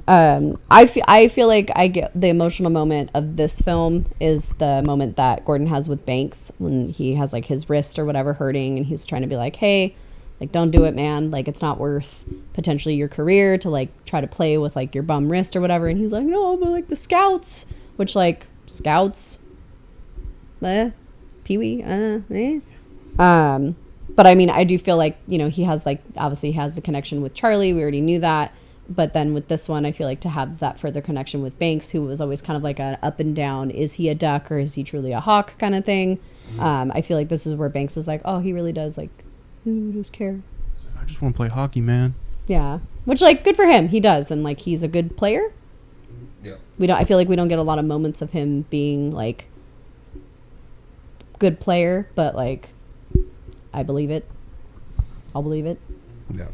I feel like I get the emotional moment of this film is the moment that Gordon has with Banks when he has like his wrist or whatever hurting and he's trying to be like, hey, like, don't do it, man. Like, it's not worth potentially your career to like try to play with like your bum wrist or whatever. And he's like, no, but like the scouts, which like scouts, Pee-wee, But I mean, I do feel like, he has like, obviously has a connection with Charlie. We already knew that. but then with this one, I feel like to have that further connection with Banks, who was always kind of like an up and down, is he a duck or is he truly a hawk kind of thing. I feel like this is where Banks is like, oh, he really does like, who does care? I just want to play hockey, man. Yeah, which like good for him. He does, and like he's a good player. Yeah. I feel like we don't get a lot of moments of him being like good player, but like I believe it. I'll believe it. Yeah.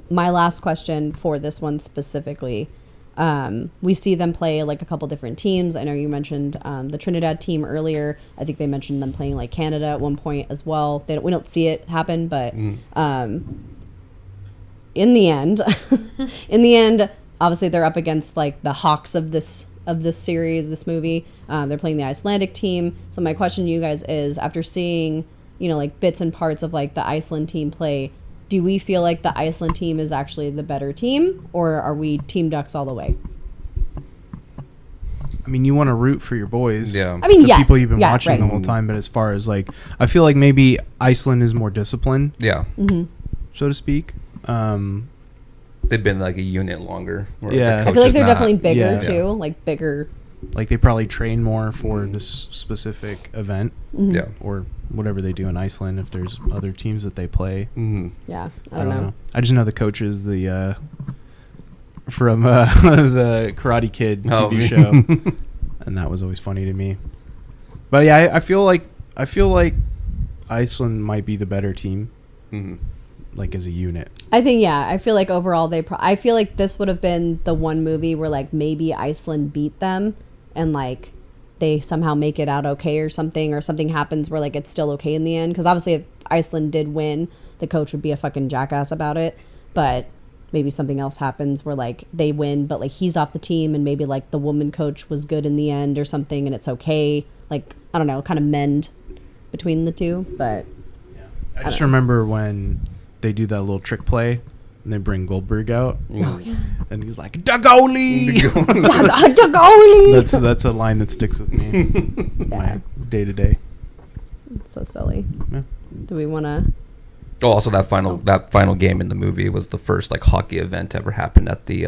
My last question for this one specifically, we see them play like a couple different teams. I know you mentioned the Trinidad team earlier. I think they mentioned them playing like Canada at one point as well. We don't see it happen, but in the end, obviously they're up against like the Hawks of this series, this movie. They're playing the Icelandic team. So my question to you guys is, after seeing, like bits and parts of like the Iceland team play, do we feel like the Iceland team is actually the better team, or are we Team Ducks all the way? I mean, you want to root for your boys. Yeah. I mean, the yes. people you've been Yeah, watching right. the whole time. But as far as like, I feel like maybe Iceland is more disciplined, Yeah. so to speak. They've been like a unit longer. where Yeah. the I feel like coach is they're not- definitely bigger Yeah. too, like bigger. Like they probably train more for this specific event Yeah. or whatever they do in Iceland. If there's other teams that they play, Yeah, I don't know. I just know the coaches, from the Karate Kid TV show, and that was always funny to me. But yeah, I feel like Iceland might be the better team, like as a unit. I think, yeah, I feel like overall I feel like this would have been the one movie where like maybe Iceland beat them and like they somehow make it out okay or something happens where like it's still okay in the end, because obviously if Iceland did win, the coach would be a fucking jackass about it, but maybe something else happens where like they win but like he's off the team and maybe like the woman coach was good in the end or something and it's okay, like I don't know, kind of mend between the two. But I just remember when they do that little trick play and they bring Goldberg out. oh yeah, And he's like, "Da goalie!" the goalie. That's a line that sticks with me. Yeah, Day to day. it's so silly. Yeah. Do we want to? Oh, also that final game in the movie was the first like hockey event to ever happen at the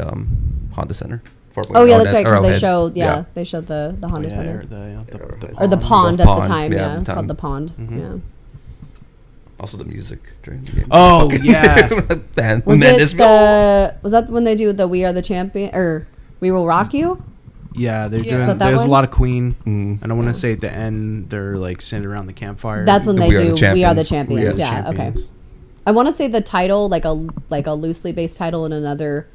Honda Center. Oh yeah, that's right, because they Arrowhead. showed they showed the Honda Center. Or the pond at the time, yeah, it's called the pond. Yeah. Also the music during the game. Oh yeah. Was that when they do the "We Are the Champion" or "We Will Rock You"? Yeah, they're Yeah. doing. Is that There's one? a lot of Queen, and I want to say at the end they're like sitting around the campfire. That's when The they We Are the do "We Are the Champions. Champions." We Are the Yeah, okay. Champions. I want to say the title, like a loosely based title in another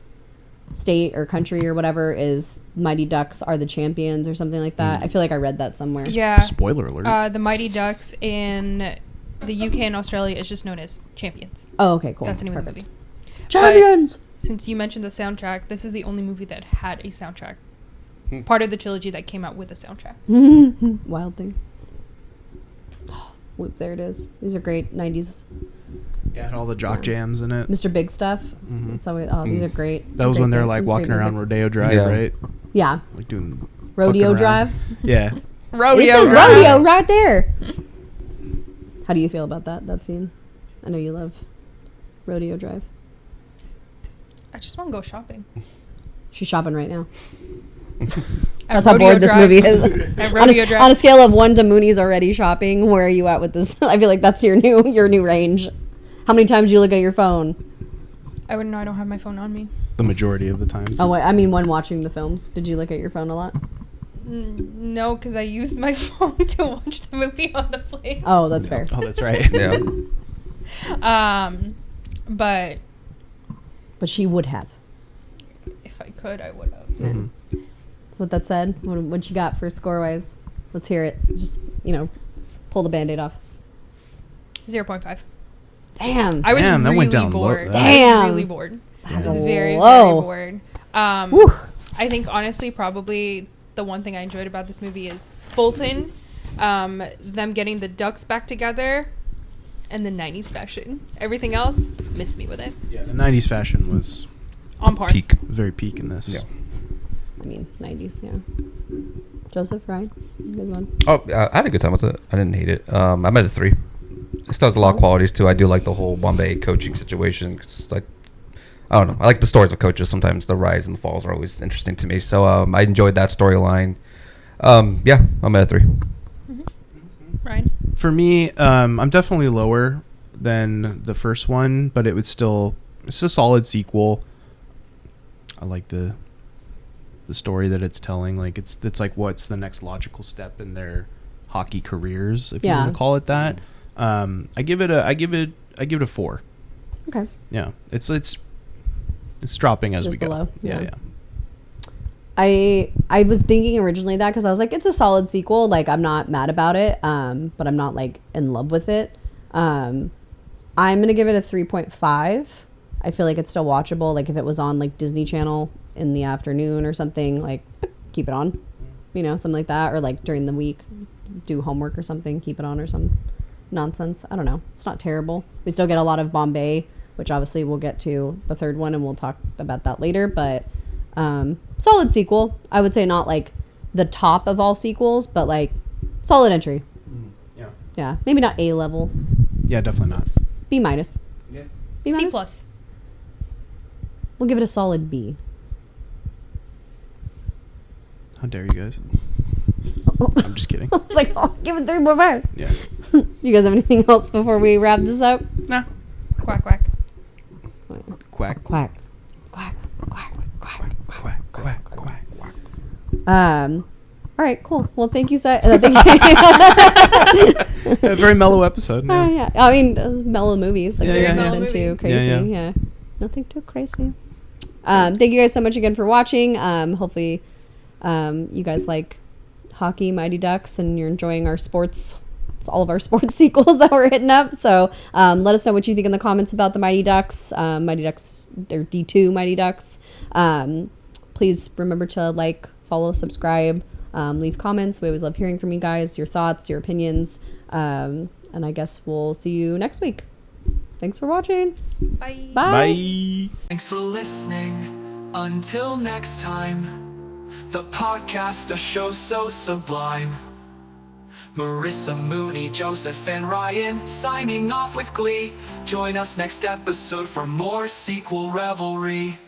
state or country or whatever, is "Mighty Ducks Are the Champions" or something like that. I feel like I read that somewhere. Yeah. Spoiler alert. The Mighty Ducks in the UK and Australia is just known as Champions. Oh, okay, cool. That's the name of the Perfect. movie. Champions. Since you mentioned the soundtrack, this is the only movie that had a soundtrack. Part of the trilogy that came out with a soundtrack. Wild thing. Whoop, there it is. These are great 90s Yeah, had all the jock jams in it. Mr. Big stuff. It's always, these are great. That was when Great they're like walking great around musics. Rodeo Drive, Yeah. right? Yeah. Like doing Rodeo fucking around. Drive. Yeah. This is rodeo right there. How do you feel about that scene? I know you love Rodeo Drive. I just want to go shopping. She's shopping right now. At That's how Rodeo bored this Drive. movie is. At on, Rodeo a, Drive. on a scale of 1 to Mooney's already shopping, where are you at with this? I feel like that's your new range. How many times do you look at your phone? I wouldn't know. I don't have my phone on me. The majority of the times. Oh, wait, I mean when watching the films. Did you look at your phone a lot? No, because I used my phone to watch the movie on the plane. Oh, that's fair. Oh, that's right. Yeah. But But she would have. if I could, I would have. Mhm. That's what that said. What you got for score-wise? Let's hear it. Just, pull the Band-Aid off. 0.5. Damn. I was Damn, that really went down low. bored. I Damn. was really bored. I was That's very, low. very bored. Whew. I think honestly, probably the one thing I enjoyed about this movie is Fulton, them getting the Ducks back together, and the 90s fashion. Everything else, missed me with it. Yeah, the 90s fashion was On par. Peak. very peak in this. Yeah. I mean, 90s, yeah. Joseph, Ryan, good one. Oh, I had a good time with it. I didn't hate it. I'm at a 3. It still has a lot of qualities too. I do like the whole Bombay coaching situation. It's like, I don't know. I like the stories of coaches. Sometimes the rise and the falls are always interesting to me. So I enjoyed that storyline. Yeah, I'm at a 3. Ryan? For me, I'm definitely lower than the first one, but it's a solid sequel. I like the story that it's telling. Like it's like what's the next logical step in their hockey careers, if you want to call it that. I give it a 4. Okay. Yeah, it's dropping as Just we go. below, Yeah, yeah. yeah. I was thinking originally that because I was like, it's a solid sequel. Like, I'm not mad about it, but I'm not like in love with it. I'm gonna give it a 3.5. I feel like it's still watchable. Like if it was on like Disney Channel in the afternoon or something, like keep it on, something like that, or like during the week, do homework or something, keep it on or some nonsense. I don't know. It's not terrible. We still get a lot of Bombay, which obviously we'll get to the third one and we'll talk about that later, but solid sequel. I would say not like the top of all sequels, but like solid entry. Yeah. Yeah, maybe not A level. Yeah, definitely not. B minus. Yeah. B C minus? plus. We'll give it a solid B. How dare you guys? I'm just kidding. I was like, oh, give it 3.5. Yeah. You guys have anything else before we wrap this up? Nah. Quack, quack. Quack. Quack. Quack. Quack. Quack. Quack. Quack. Quack. Quack. All right, cool. Well, thank you, thank you. A very mellow episode. Yeah. Yeah. I mean, mellow movies. Like, Yeah, nothing yeah. too crazy. Yeah, Yeah. Nothing too crazy. Thank you guys so much again for watching. Hopefully, you guys like hockey, Mighty Ducks, and you're enjoying our sports. It's all of our sports sequels that we're hitting up. So let us know what you think in the comments about the Mighty Ducks. Mighty Ducks, they're D2 Mighty Ducks. Please remember to like, follow, subscribe, leave comments. We always love hearing from you guys, your thoughts, your opinions. And I guess we'll see you next week. Thanks for watching. Bye. Bye. Bye. Thanks for listening. Until next time, the podcast, a show so sublime. Marissa, Mooney, Joseph, and Ryan signing off with glee. Join us next episode for more sequel revelry.